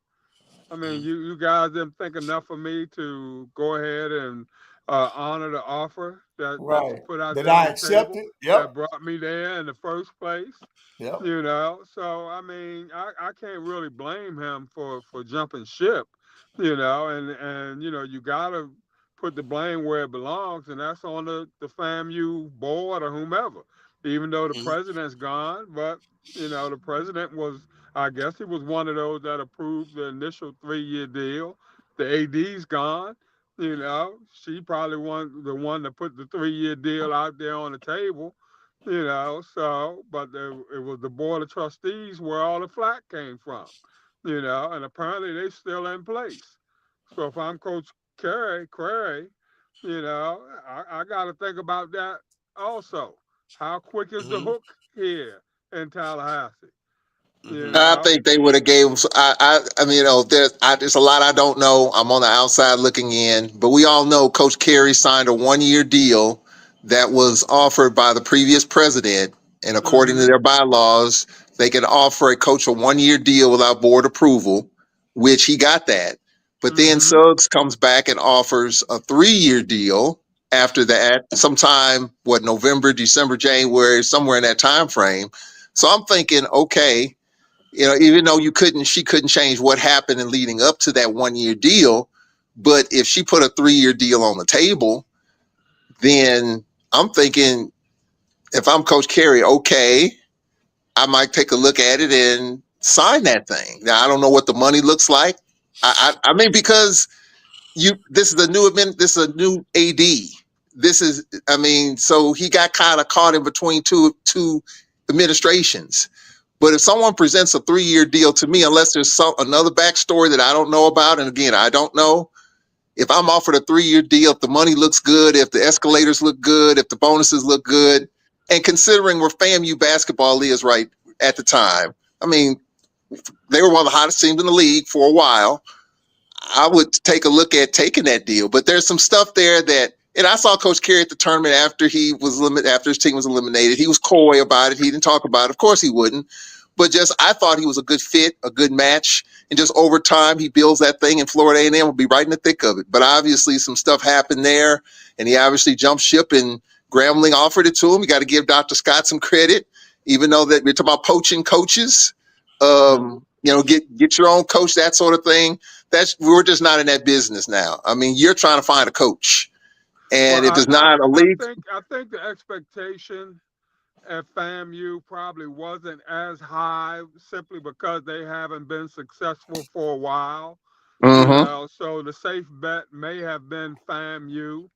I mean, you guys didn't think enough of me to go ahead and honor the offer that you Right. put out That there I on the table accepted. that Yep. brought me there in the first place. Yep. You know, so I mean, I can't really blame him for jumping ship. You know, and you know, you gotta put the blame where it belongs, and that's on the FAMU board or whomever. Even though the president's gone, but you know, the president was, I guess he was one of those that approved the initial 3-year deal. The AD's gone. You know, she probably the one that put the 3-year deal out there on the table. You know, so but it was the board of trustees where all the flack came from. You know, and apparently they still in place. So if I'm Coach Crary, you know, I got to think about that also. How quick is the hook here in Tallahassee? You I know. think they would have gave him. I mean, you know, there's a lot I don't know. I'm on the outside looking in, but we all know Coach Carey signed a 1-year deal that was offered by the previous president, and according to their bylaws, they can offer a coach a 1-year deal without board approval, which he got that. But then Suggs comes back and offers a 3-year deal after that, sometime November, December, January, somewhere in that time frame. So I'm thinking, okay, you know, even though she couldn't change what happened in leading up to that 1-year deal, but if she put a 3-year deal on the table, then I'm thinking, if I'm Coach Carey, okay, I might take a look at it and sign that thing. Now I don't know what the money looks like. I mean, because this is a new AD. So he got kind of caught in between two administrations. But if someone presents a 3-year deal to me, unless there's another backstory that I don't know about, and again, I don't know, if I'm offered a 3-year deal, if the money looks good, if the escalators look good, if the bonuses look good, and considering where FAMU basketball is right at the time, I mean, they were one of the hottest teams in the league for a while. I would take a look at taking that deal. But there's some stuff there and I saw Coach Carey at the tournament after after his team was eliminated. He was coy about it. He didn't talk about it. Of course he wouldn't. But I thought he was a good fit, a good match, and just over time he builds that thing, and Florida A&M will be right in the thick of it. But obviously some stuff happened there, and he obviously jumped ship, and Grambling offered it to him. You got to give Dr. Scott some credit, even though that we're talking about poaching coaches. You know, get your own coach, that sort of thing. We're just not in that business now. I mean, you're trying to find a coach, and Well, if it's not a league, I think the expectation at FAMU probably wasn't as high simply because they haven't been successful for a while. You know, so the safe bet may have been FAMU.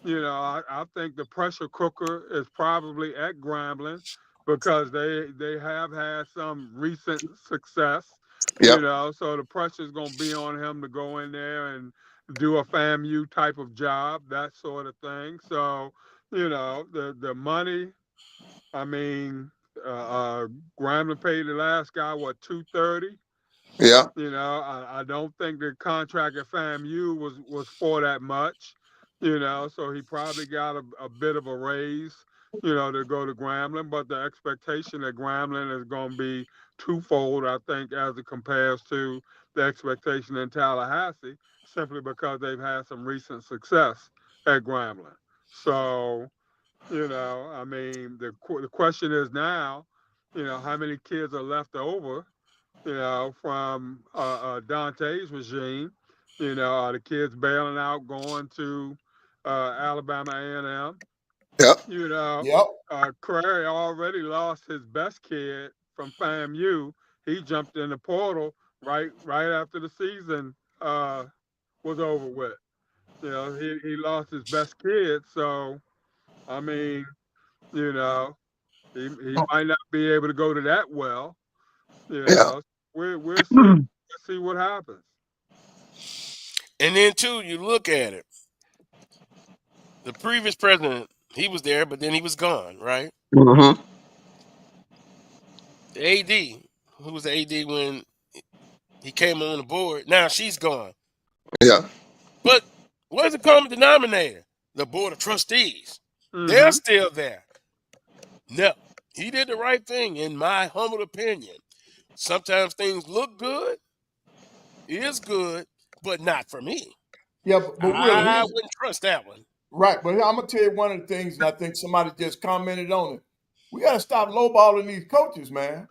I think the pressure cooker is probably at Grambling because they have had some recent success. Yep. So the pressure is going to be on him to go in there and do a FAMU type of job, that sort of thing. So, the money. I mean, Grambling paid the last guy what, 230. Yeah. I don't think the contract at FAMU was for that much. So he probably got a bit of a raise, to go to Grambling. But the expectation at Grambling is going to be twofold, I think, as it compares to the expectation in Tallahassee, simply because they've had some recent success at Grambling. So, I mean, the question is now, how many kids are left over, from Dante's regime? Are the kids bailing out, going to Alabama A&M? Yep. Yep. Crary already lost his best kid from FAMU. He jumped in the portal right after the season was over with. He lost his best kid. So, I mean, he might not be able to go to that well. Yeah. We'll see what happens. And then too, you look at it. The previous president, he was there, but then he was gone, right? Mm-hmm. The AD, who was the AD when he came on the board, now she's gone. Yeah. But what is the common denominator? The board of trustees. Mm-hmm. They're still there. No, he did the right thing, in my humble opinion. Sometimes things look good, is good, but not for me. Yeah, but Will, I wouldn't trust that one. right. But I'm gonna tell you one of the things, and I think somebody just commented on it. We gotta stop lowballing these coaches, man.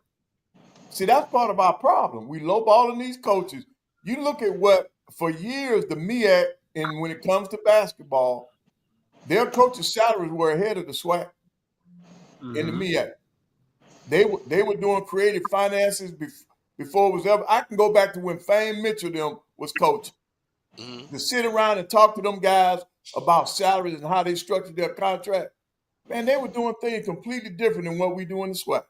See, that's part of our problem. We lowballing these coaches. You look at what for years the MEAC, and when it comes to basketball, their coaches' salaries were ahead of the SWAC in the MEAC. They were doing creative finances before it was ever. I can go back to when Fame Mitchell them was coaching. To sit around and talk to them guys about salaries and how they structured their contract. Man, they were doing things completely different than what we do in the SWAC.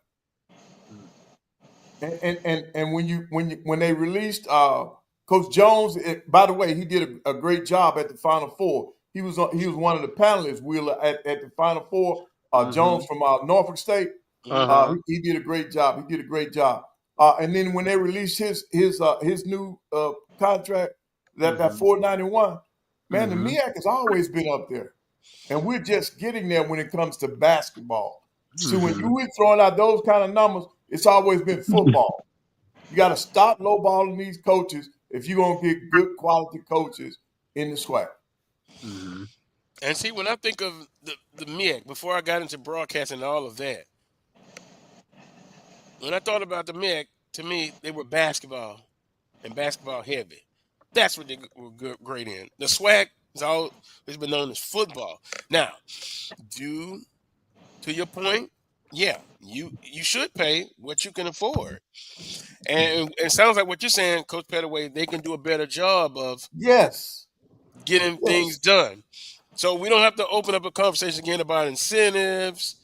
And when they released Coach Jones, by the way, he did a great job at the Final Four. He was one of the panelists, Wheeler, at the Final Four. Jones from Norfolk State. He did a great job. He did a great job. And then when they released his new contract, that 491, man, the MEAC has always been up there, and we're just getting there when it comes to basketball. So when you're throwing out those kind of numbers, it's always been football. You got to stop lowballing these coaches if you're gonna get good quality coaches in the SWAC. And see, when I think of the MEAC, before I got into broadcasting and all of that, when I thought about the MEAC, to me, they were basketball and basketball heavy. That's what they were great in. The SWAC is always been known as football. Now, due to your point, yeah, you should pay what you can afford. And it sounds like what you're saying, Coach Pettaway, they can do a better job of getting things done. So we don't have to open up a conversation again about incentives,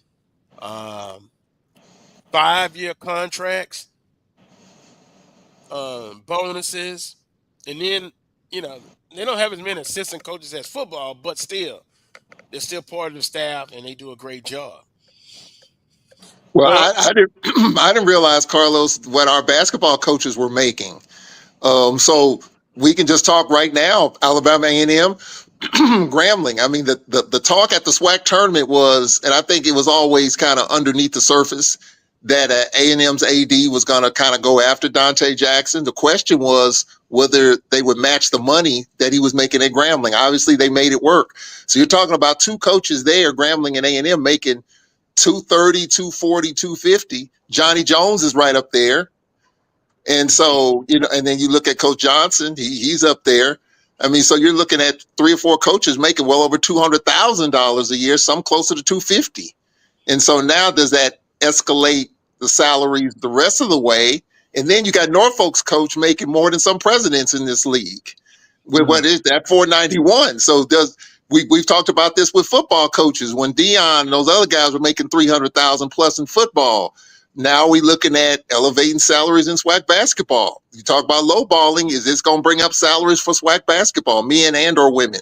5-year contracts, bonuses, and then, they don't have as many assistant coaches as football, but still, they're still part of the staff, and they do a great job. Well, I didn't realize, Carlos, what our basketball coaches were making. So we can just talk right now, Alabama A&M, Grambling. I mean, the talk at the SWAC tournament was, and I think it was always kind of underneath the surface, that A&M's AD was going to kind of go after Dante Jackson. The question was whether they would match the money that he was making at Grambling. Obviously, they made it work. So you're talking about two coaches there, Grambling and A&M, making $230, $240, $250. Johnny Jones is right up there. And so, and then you look at Coach Johnson, he's up there. I mean, so you're looking at 3 or 4 coaches making well over $200,000 a year, some closer to $250. And so now does that escalate the salaries the rest of the way? And then you got Norfolk's coach making more than some presidents in this league. With what is that, 491? So we've talked about this with football coaches. When Dion and those other guys were making 300,000 plus in football, now we looking at elevating salaries in SWAC basketball. You talk about lowballing. Is this going to bring up salaries for SWAC basketball, men and or women?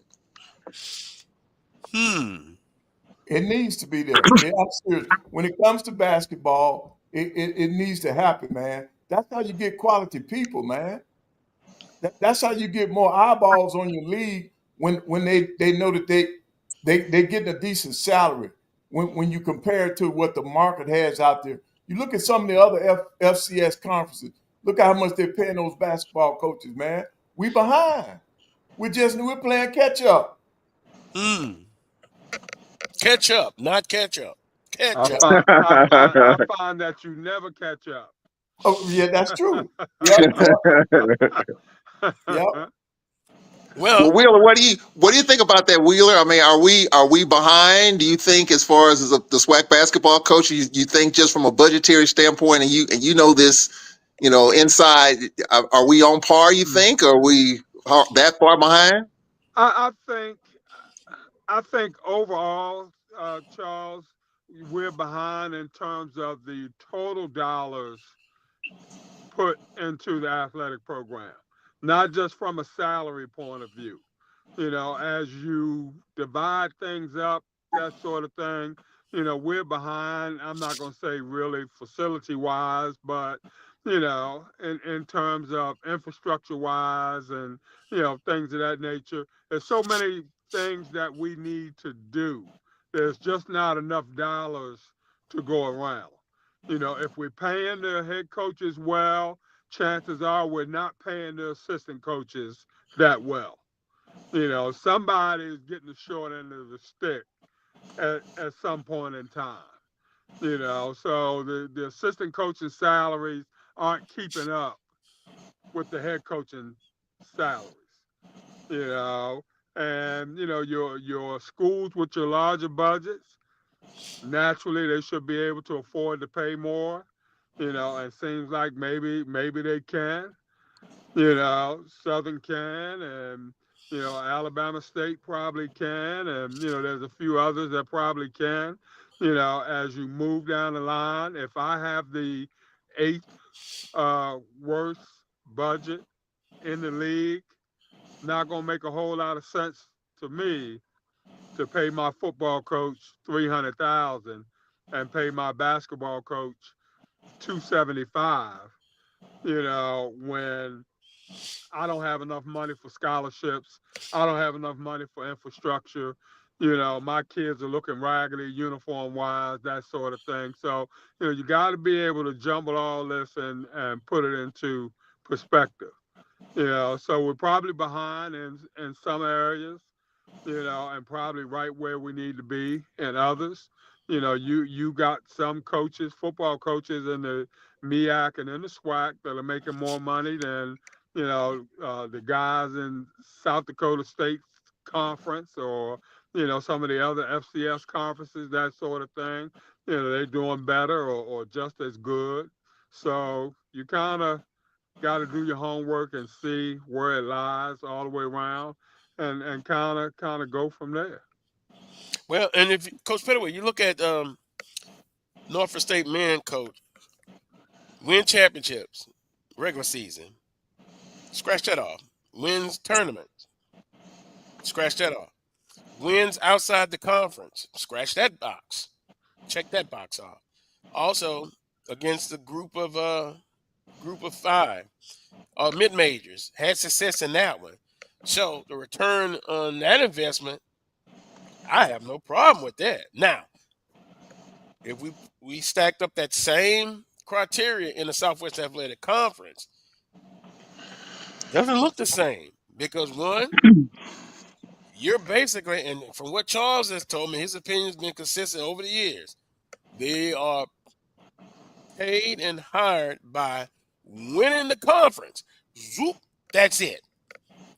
It needs to be there. Yeah, I'm serious. When it comes to basketball, it needs to happen, man. That's how you get quality people, man. That's how you get more eyeballs on your league when they know that they getting a decent salary. When you compare it to what the market has out there, you look at some of the other FCS conferences. Look at how much they're paying those basketball coaches, man. We behind. We're playing catch up. Catch up, not catch up. Catch up. I find that you never catch up. Oh yeah, that's true. Yep. Well, Wheeler, what do you think about that, Wheeler? I mean, are we behind? Do you think, as far as the SWAC basketball coach, you think just from a budgetary standpoint, and you know this, inside, are we on par? You think, or are we that far behind? I think overall, Charles, we're behind in terms of the total dollars put into the athletic program, not just from a salary point of view. As you divide things up, that sort of thing, we're behind. I'm not going to say really facility wise, but, in terms of infrastructure wise and, things of that nature. There's so many things that we need to do. There's just not enough dollars to go around. If we're paying the head coaches well, chances are we're not paying the assistant coaches that well. Somebody's getting the short end of the stick at some point in time. So the assistant coaching salaries aren't keeping up with the head coaching salaries. And your schools with your larger budgets, naturally they should be able to afford to pay more. And seems like maybe they can. Southern can, and Alabama State probably can, and there's a few others that probably can. As you move down the line, if I have the 8th worst budget in the league, not gonna make a whole lot of sense to me to pay my football coach $300,000 and pay my basketball coach $275. When I don't have enough money for scholarships, I don't have enough money for infrastructure. My kids are looking raggedy uniform wise, that sort of thing. So, you got to be able to jumble all this and put it into perspective. So we're probably behind in some areas, and probably right where we need to be in others. You got some coaches, football coaches in the MEAC and in the SWAC that are making more money than, the guys in South Dakota State Conference or, some of the other FCS conferences, that sort of thing. They're doing better or just as good. So you kind of got to do your homework and see where it lies all the way around and kind of go from there. Well, and if Coach Pettaway, you look at Norfolk State men coach, win championships, regular season, scratch that off. Wins tournaments, scratch that off. Wins outside the conference, scratch that box. Check that box off. Also, against the group of 5, mid-majors, had success in that one. So the return on that investment, I have no problem with that. Now, if we stacked up that same criteria in the Southwest Athletic Conference, doesn't look the same because one, you're basically, and from what Charles has told me, his opinion's been consistent over the years. They are paid and hired by winning the conference. Zoop, that's it.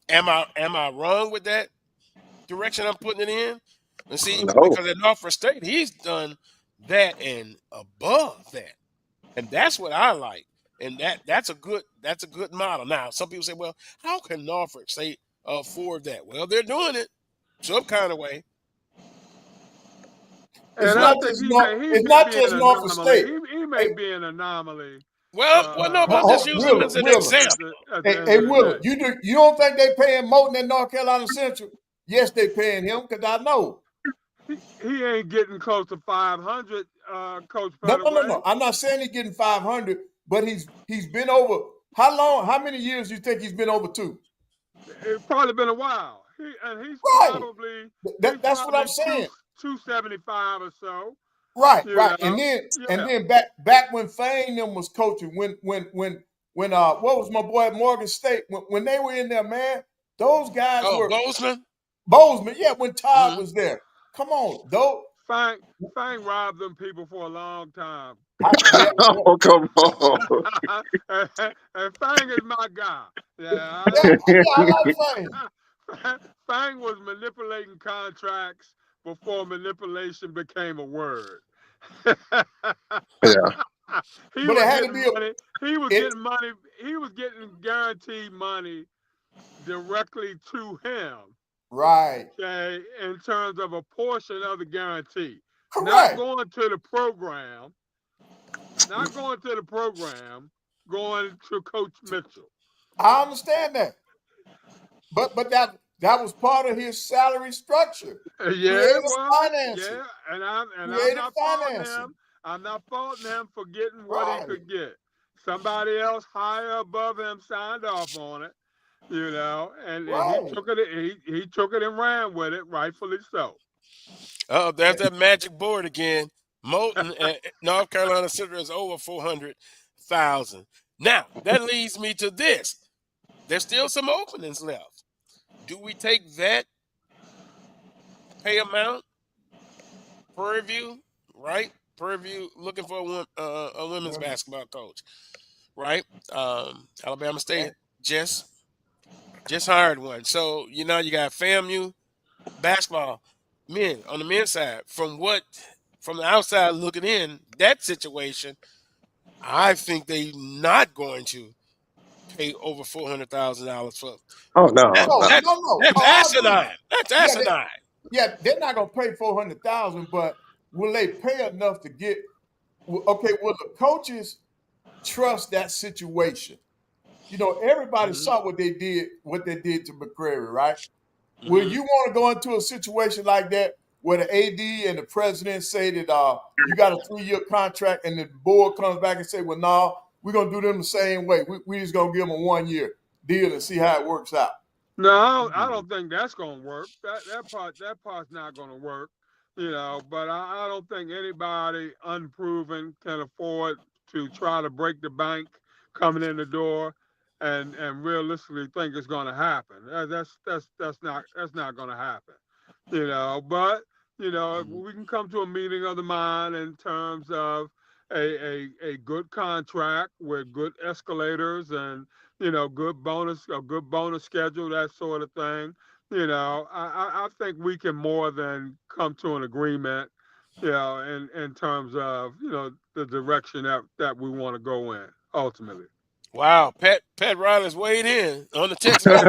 Am I wrong with that direction I'm putting it in? And see, No. because at Norfolk State, he's done that and above that. And that's what I like. And that's a good model. Now, some people say, well, how can Norfolk State afford that? Well, they're doing it. some kind of way. It's And I not think just he North. may It's be not an just Norfolk anomaly. State. He may Hey, be an anomaly. Well, no, but I'm just using him Willa, as an Willa. example. At the Hey, end hey, of the Willa, day. you don't think they paying Moulton at North Carolina Central? Yes, they paying him because I know. He ain't getting close to 500, Coach No. Pettaway. I'm not saying he's getting 500, but he's been over. How long? How many years do you think he's been over two? It's probably been a while. He's Right. probably That's what I'm saying. 275 or so. Right. You know, And yeah. then back when Fane them was coaching, when what was my boy at Morgan State when they were in there, man, those guys Oh, were Bozeman? Yeah, when Todd was there. Come on, though. Fang robbed them people for a long time. Oh, come on. And Fang is my guy. Yeah, I like Fane. Fang was manipulating contracts before manipulation became a word. Yeah. He But was it had to getting be money. He was getting money. He was getting guaranteed money directly to him. Right. Okay, in terms of a portion of the guarantee. Correct. Not going to the program. Not going to the program. Going to Coach Mitchell. I understand that. But that was part of his salary structure. Yeah, Creative yeah, financing. and I'm Creative not faulting financing. him. I'm not faulting him for getting what he Right. could get. Somebody else higher above him signed off on it, you know, and Right. he took it. He took it and ran with it, rightfully so. Oh, there's that magic board again. Moulton at North Carolina Central is over 400,000. Now that leads me to this. There's still some openings left. Do we take that pay amount? Prairie View, right? Prairie View looking for a women's basketball coach, right? Alabama State just hired one. So you got FAMU basketball men on the men's side. From the outside looking in, that situation, I think they're not going to pay over $400,000 for. Oh, no. That's asinine. That's asinine. Yeah, they're not gonna pay 400,000, but will they pay enough to get? Okay, will the coaches trust that situation? Everybody saw what they did to McCrary, right? Mm-hmm. Will you want to go into a situation like that where the AD and the president say that you got a 3-year contract and the board comes back and say, well, no, we're going to do them the same way. We just going to give them a 1-year deal and see how it works out. No, I don't think that's going to work. That part's not going to work, but I don't think anybody unproven can afford to try to break the bank coming in the door and realistically think it's going to happen. That's not going to happen, but we can come to a meeting of the mind in terms of a good contract with good escalators and a good bonus schedule, that sort of thing. I think we can more than come to an agreement, in terms of, the direction that we want to go in ultimately. Wow, Pat Riley's weighed in on the text line.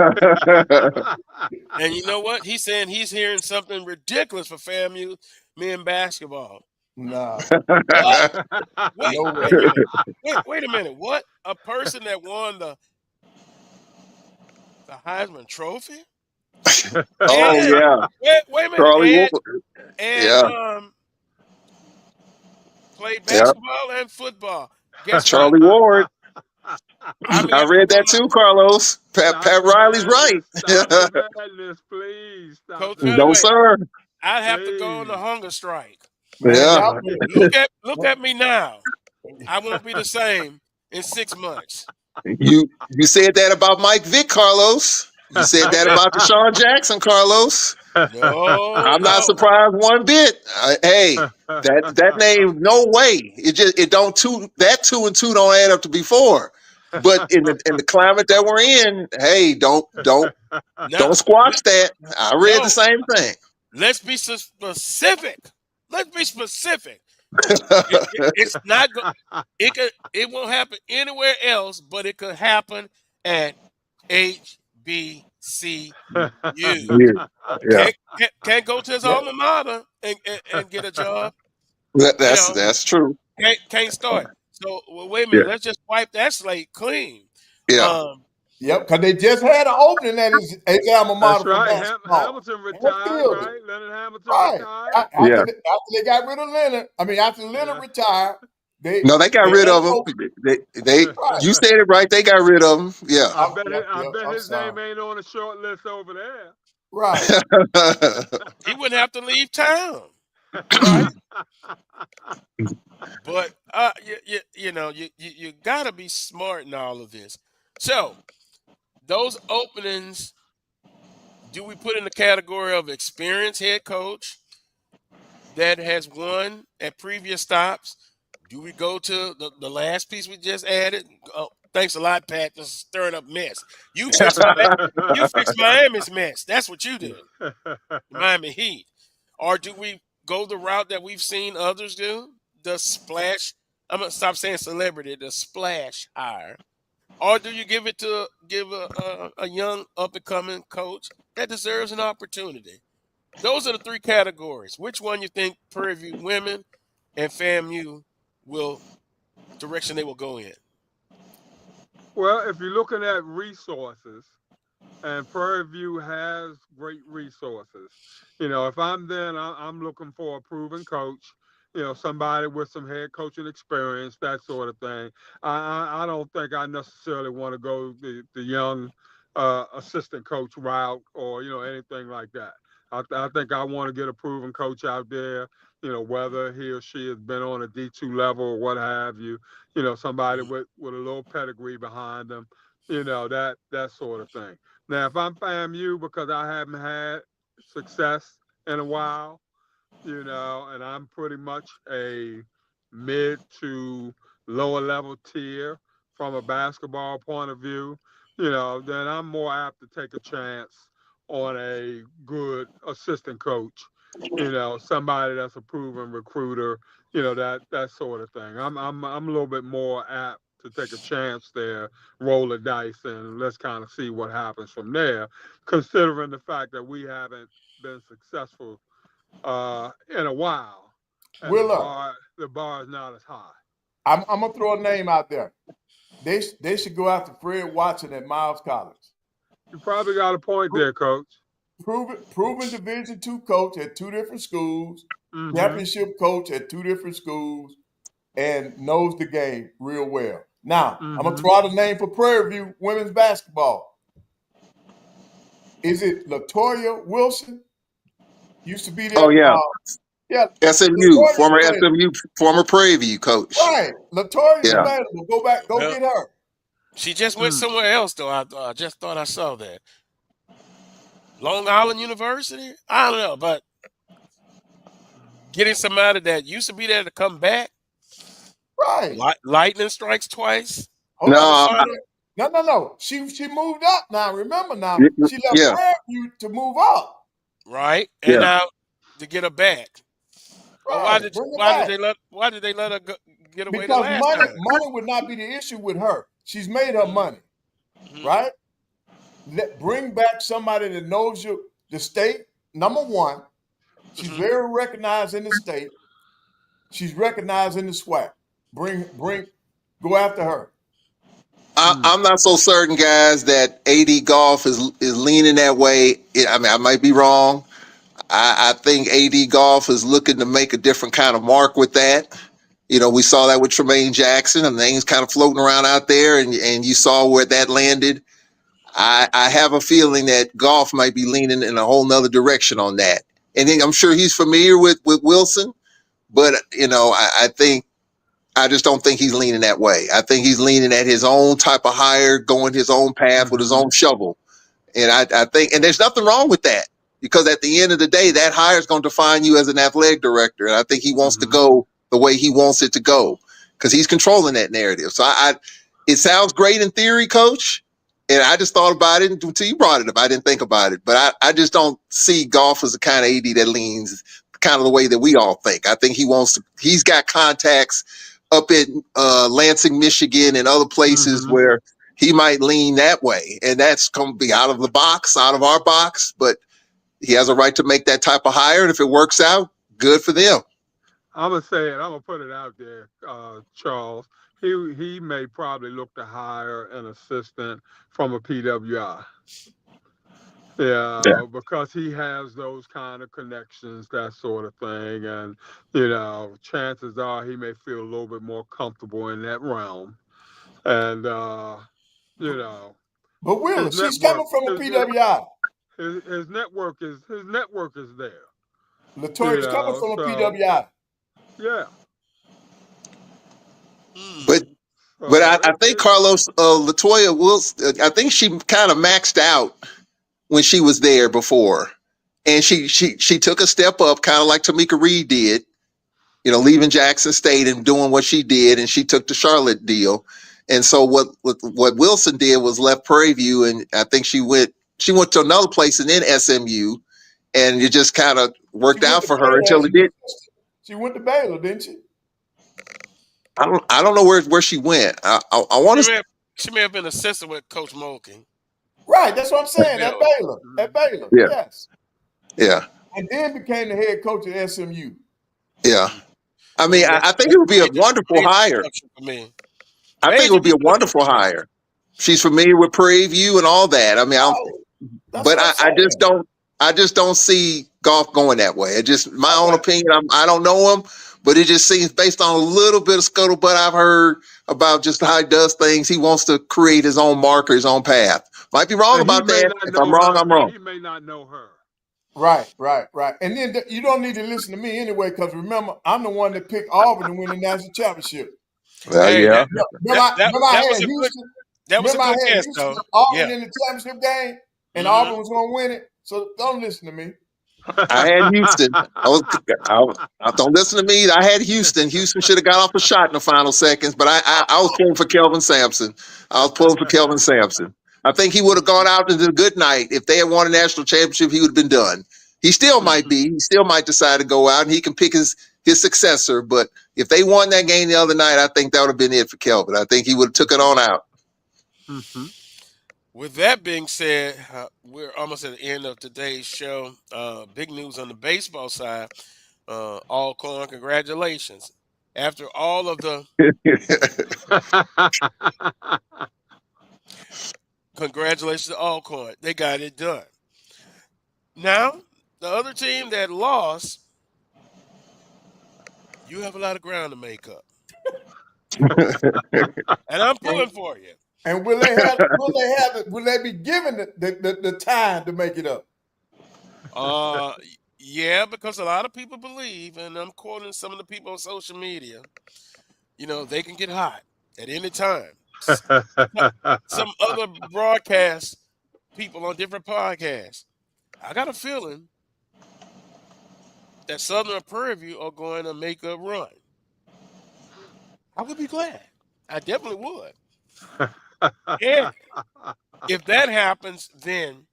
And you know what? He's saying he's hearing something ridiculous for FAMU men basketball. Nah. What? Wait, No way. wait a minute. What? A person that won the Heisman Trophy? Oh, yeah. Wait a minute. Charlie Ward. And played basketball and football. Guess Charlie what? Ward. I read that too, Carlos. Pat Riley's right. Stop the madness, please. Coach No, Pettaway, sir. I'd have to go on a hunger strike. Yeah. Look at me now. I won't be the same in 6 months. You said that about Mike Vick, Carlos. You said that about Deshaun Jackson, Carlos. No, I'm not surprised one bit. Hey, that name, no way. It don't that 2 and 2 don't add up to be 4. But in the climate that we're in, hey, don't squash that. I read the same thing. Let's be specific. It's not. It won't happen anywhere else, but it could happen at HBCU. Yeah. Yeah. Can't go to his Yeah. alma mater and get a job. That's true. Can't start. So wait a Yeah. minute. Let's just wipe that slate clean. Yeah. Yep, because they just had an opening at his alma mater That's for right. basketball. Hamilton And retired, filled it. right? Leonard Hamilton Right. retired. Yeah. After they got rid of Leonard, after Leonard retired, they No, they got had rid an of him. opening. They Right. you said it right. They got rid of him. Yeah. I bet I'm his sorry. name ain't on the short list over there. Right. He wouldn't have to leave town, right? But you got to be smart in all of this. So those openings, do we put in the category of experienced head coach that has won at previous stops? Do we go to the last piece we just added? Oh, thanks a lot, Pat. This is stirring up mess. You fix Miami's mess. That's what you did. Miami Heat. Or do we go the route that we've seen others do? The splash. I'm gonna stop saying celebrity. The splash hire. Or do you give a young up and coming coach that deserves an opportunity? Those are the three categories. Which one you think Prairie View women and FAMU direction they will go in? Well, if you're looking at resources, and Prairie View has great resources. If I'm there, I'm looking for a proven coach. Somebody with some head coaching experience, that sort of thing. I don't think I necessarily want to go the young assistant coach route or anything like that. I think I want to get a proven coach out there. Whether he or she has been on a D2 level or what have you. Somebody with a little pedigree behind them. That sort of thing. Now, if I'm FAMU because I haven't had success in a while, and I'm pretty much a mid to lower level tier from a basketball point of view, then I'm more apt to take a chance on a good assistant coach, somebody that's a proven recruiter, that sort of thing. I'm a little bit more apt to take a chance there, roll the dice, and let's kind of see what happens from there, considering the fact that we haven't been successful in a while. And the bar is not as high. I'm gonna throw a name out there. They should go after Fred Watson at Miles College. You probably got a point there, Coach. Proven Division II coach at two different schools, championship coach at two different schools, and knows the game real well. Now, I'm going to throw out a name for Prairie View women's basketball. Is it LaToya Wilson? Used to be there. Oh, yeah. Yeah. SMU, former SMU, former Prairie View coach. Right. LaToya's available. Go get her. She just went somewhere else, though. I just thought I saw that. Long Island University? I don't know, but getting somebody that used to be there to come back. Right. Lightning strikes twice. No. She moved up now. Remember now. She left Prairie View to move up. Right. And now to get her back. Right. Why did they let her get away the last time? Money would not be the issue with her. She's made her money. Right? Bring back somebody that knows the state. Number one, she's very recognized in the state. She's recognized in the SWAC. Go after her. I'm not so certain, guys, that AD Golf is leaning that way. I might be wrong. I think AD Golf is looking to make a different kind of mark with that. We saw that with Tremaine Jackson, and names kind of floating around out there, and you saw where that landed. I have a feeling that Golf might be leaning in a whole nother direction on that. And then I'm sure he's familiar with Wilson, but I just don't think he's leaning that way. I think he's leaning at his own type of hire, going his own path with his own shovel. And I think, and there's nothing wrong with that, because at the end of the day, that hire is going to define you as an athletic director. And I think he wants to go the way he wants it to go, because he's controlling that narrative. So it sounds great in theory, Coach. And I just thought about it until you brought it up. I didn't think about it, but I just don't see Golf as the kind of AD that leans kind of the way that we all think. I think he's got contacts up in Lansing, Michigan, and other places where he might lean that way, and that's going to be out of our box. But he has a right to make that type of hire, and if it works out, good for them. I'm gonna say it. I'm gonna put it out there, Charles. He may probably look to hire an assistant from a PWI. Yeah, because he has those kind of connections, that sort of thing, and chances are he may feel a little bit more comfortable in that realm, and But Will, she's coming from a PWI. His network is there. Latoya's coming from a PWI. Yeah. But I think Carlos Latoya Wilson, I think she kind of maxed out when she was there before, and she took a step up, kind of like Tamika Reed did, leaving Jackson State and doing what she did, and she took the Charlotte deal. And so what Wilson did was left Prairie View, and I think she went to another place and then SMU, and it just kind of worked out for her until it did. She went to Baylor, didn't she? I don't know where she went. I want to. She may have been assistant with Coach Mulkey. Right, that's what I'm saying. At Baylor, yeah. Yes. Yeah. And then became the head coach at SMU. Yeah. I mean, I think it would be a wonderful hire. I think it would be a wonderful hire. She's familiar with Prairie View and all that. I mean, I just don't see Goff going that way. It just my own opinion. I don't know him, but it just seems based on a little bit of scuttlebutt I've heard about just how he does things. He wants to create his own marker, his own path. Might be wrong about that. If I'm wrong, I'm wrong. He may not know her. Right. And then you don't need to listen to me anyway, because remember, I'm the one that picked Auburn to win the national championship. Yeah. Remember I had Houston. That was a good test, though. Auburn in the championship game, and Auburn was going to win it. So don't listen to me. I had Houston. Don't listen to me. I had Houston. Houston should have got off a shot in the final seconds, but I was pulling for Kelvin Sampson. I think he would have gone out into a good night. If they had won a national championship, he would have been done. He still might be. He still might decide to go out, and he can pick his successor. But if they won that game the other night, I think that would have been it for Kelvin. I think he would have took it on out. Mm-hmm. With that being said, we're almost at the end of today's show. Big news on the baseball side. Alcorn, congratulations. After all of the congratulations to Alcorn. They got it done. Now, the other team that lost, you have a lot of ground to make up. And I'm pulling for you. And will they be given the time to make it up? Yeah, because a lot of people believe, and I'm quoting some of the people on social media, they can get hot at any time. Some other broadcast people on different podcasts. I got a feeling that Southern and Prairie View are going to make a run. I would be glad. I definitely would. And if that happens, then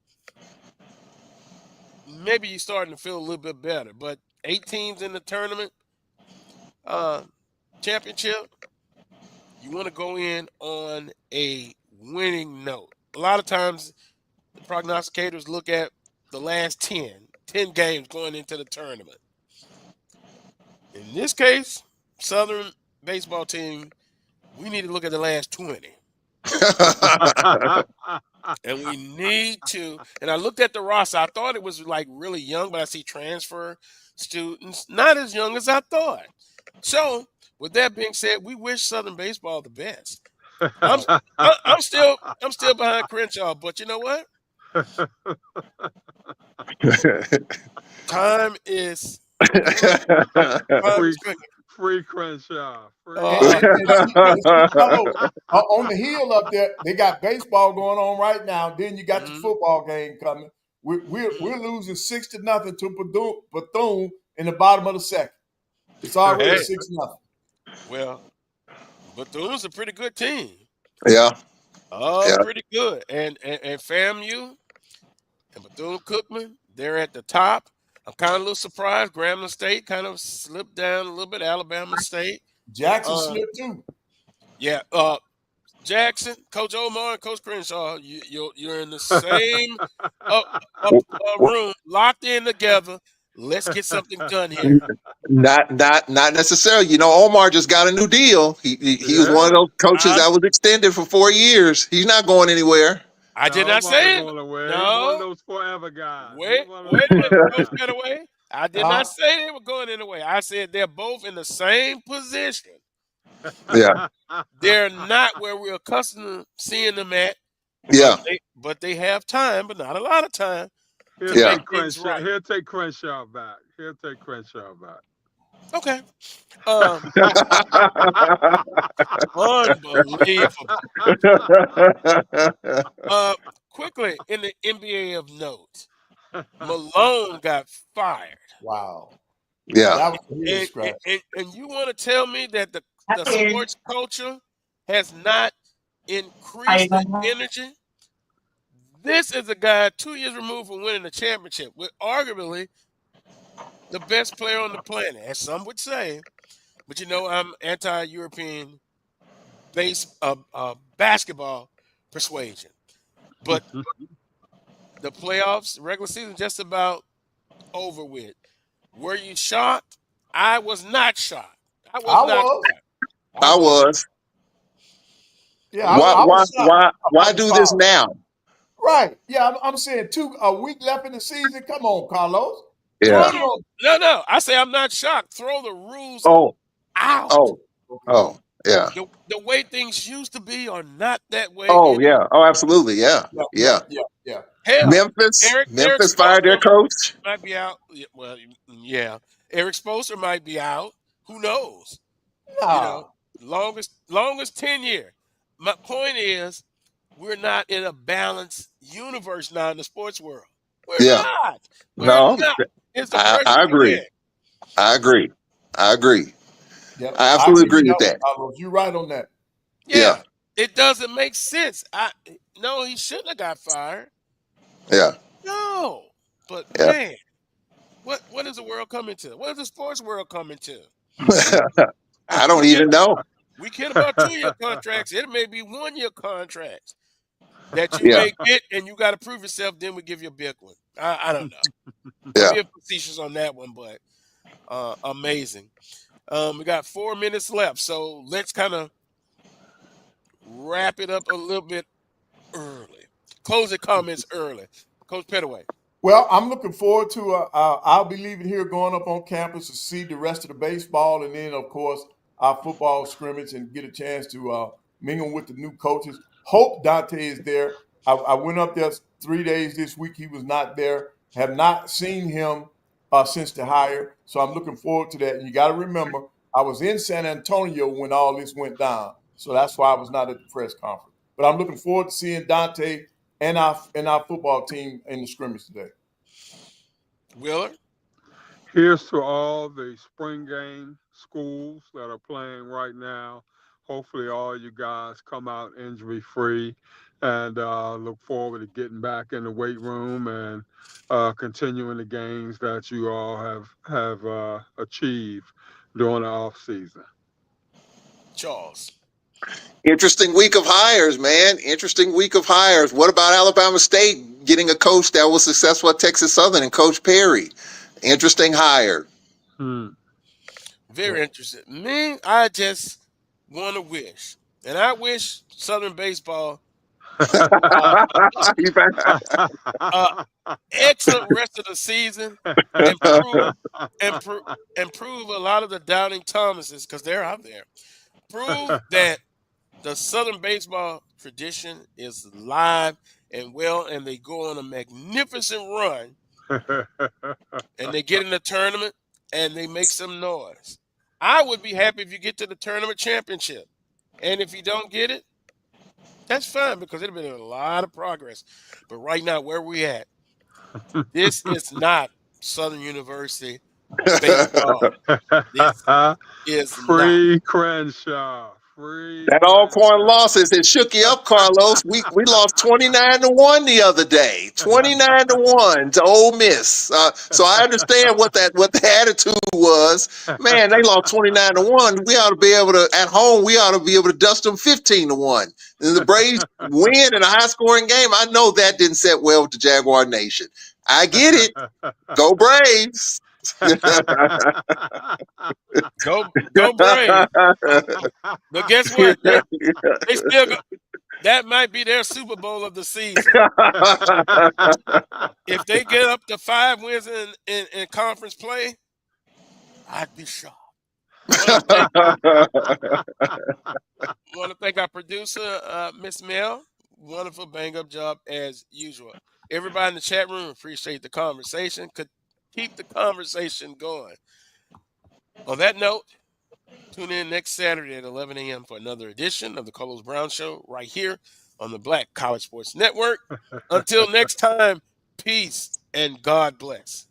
maybe you're starting to feel a little bit better. But 8 teams in the tournament championship, you want to go in on a winning note. A lot of times the prognosticators look at the last 10 games going into the tournament. In this case, Southern baseball team, we need to look at the last 20. And we need to, and I looked at the roster. I thought it was like really young, but I see transfer students not as young as I thought. So, with that being said, we wish Southern baseball the best. I'm still behind Crenshaw, but you know what? Time is free Crenshaw. On the hill up there, they got baseball going on right now. Then you got the football game coming. We're losing 6-0 to Bethune in the bottom of the second. It's already 6-0. Well, Bethune's a pretty good team. Yeah. Pretty good. And FAMU and Bethune-Cookman, they're at the top. I'm kind of a little surprised. Grambling State kind of slipped down a little bit. Alabama State. Jackson slipped too. Yeah. Jackson, Coach Omar, and Coach Crenshaw, you're in the same room, locked in together. Let's get something done here. Not necessarily. You know, Omar just got a new deal. He was one of those coaches that was extended for 4 years. He's not going anywhere. I did not say it. He's one No. of those forever guys. Wait a minute, Coach Pettaway. I did not say they were going anywhere. I said they're both in the same position. Yeah. They're not where we're accustomed to seeing them at. Yeah. But they have time, but not a lot of time. He'll take Crenshaw back. Okay. Unbelievable. Quickly, in the NBA of note, Malone got fired. Wow. Yeah. And you want to tell me that the sports culture has not increased the energy? This is a guy 2 years removed from winning the championship with arguably the best player on the planet, as some would say. But you know, I'm anti-European basketball persuasion. But the playoffs, regular season, just about over with. Were you shocked? I was not shocked. I was. Yeah. Why do this now? Right. Yeah, I'm saying a week left in the season. Come on, Carlos. Yeah. No. I say I'm not shocked. Throw the rules out. Oh. Yeah. The way things used to be are not that way. Oh, yeah. Oh, absolutely. Yeah. Hell, Memphis fired their coach. Might be out. Well, yeah. Eric Spoelstra might be out. Who knows? No. You know, longest tenure. My point is, we're not in a balanced universe now in the sports world. We're not. It's the I agree. I agree. Yep. I absolutely agree with that. You're right on that. Yeah. It doesn't make sense. No, he shouldn't have got fired. Yeah. No. But man, what is the world coming to? What is the sports world coming to? I don't even know. We care about 2-year contracts. It may be 1-year contracts that you may get, and you got to prove yourself. Then we give you a big one. I don't know. Yeah. We're facetious on that one, but amazing. We got 4 minutes left, so let's kind of wrap it up a little bit early. Closing comments early. Coach Pettaway. Well, I'm looking forward to I'll be leaving here going up on campus to see the rest of the baseball and then, of course, our football scrimmage and get a chance to mingle with the new coaches. Hope Dante is there. I went up there 3 days this week. He was not there. Have not seen him since the hire. So I'm looking forward to that. And you got to remember, I was in San Antonio when all this went down. So that's why I was not at the press conference. But I'm looking forward to seeing Dante and our football team in the scrimmage today. Wheeler? Here's to all the spring game schools that are playing right now. Hopefully all you guys come out injury-free and look forward to getting back in the weight room and continuing the gains that you all have achieved during the off season. Charles. Interesting week of hires, man. Interesting week of hires. What about Alabama State getting a coach that was successful at Texas Southern and Coach Perry? Interesting hire. Very interesting. Me, I just want to wish, and I wish Southern baseball excellent rest of the season and prove a lot of the doubting Thomases, because they're out there. Prove that the Southern baseball tradition is alive and well, and they go on a magnificent run, and they get in the tournament, and they make some noise. I would be happy if you get to the tournament championship. And if you don't get it, that's fine, because it'll be a lot of progress. But right now, where we at, this is not Southern University baseball. This is Free Crenshaw. free That lunch Alcorn service. losses, it shook you up, Carlos. We lost 29-1 the other day. 29-1 to Ole Miss. So I understand what the attitude was. Man, they lost 29-1. We ought to be able to at home. We ought to be able to dust them 15-1. And the Braves win in a high scoring game. I know that didn't set well with the Jaguar Nation. I get it. Go Braves. Go Braves. But guess what? They still go. That might be their Super Bowl of the season. If they get up to 5 wins in conference play, I'd be shocked. Want to thank our producer, Miss Mel. Wonderful bang-up job as usual. Everybody in the chat room, appreciate the conversation. Could keep the conversation going. On that note, tune in next Saturday at 11 a.m. for another edition of the Carlos Brown Show right here on the Black College Sports Network. Until next time, peace and God bless.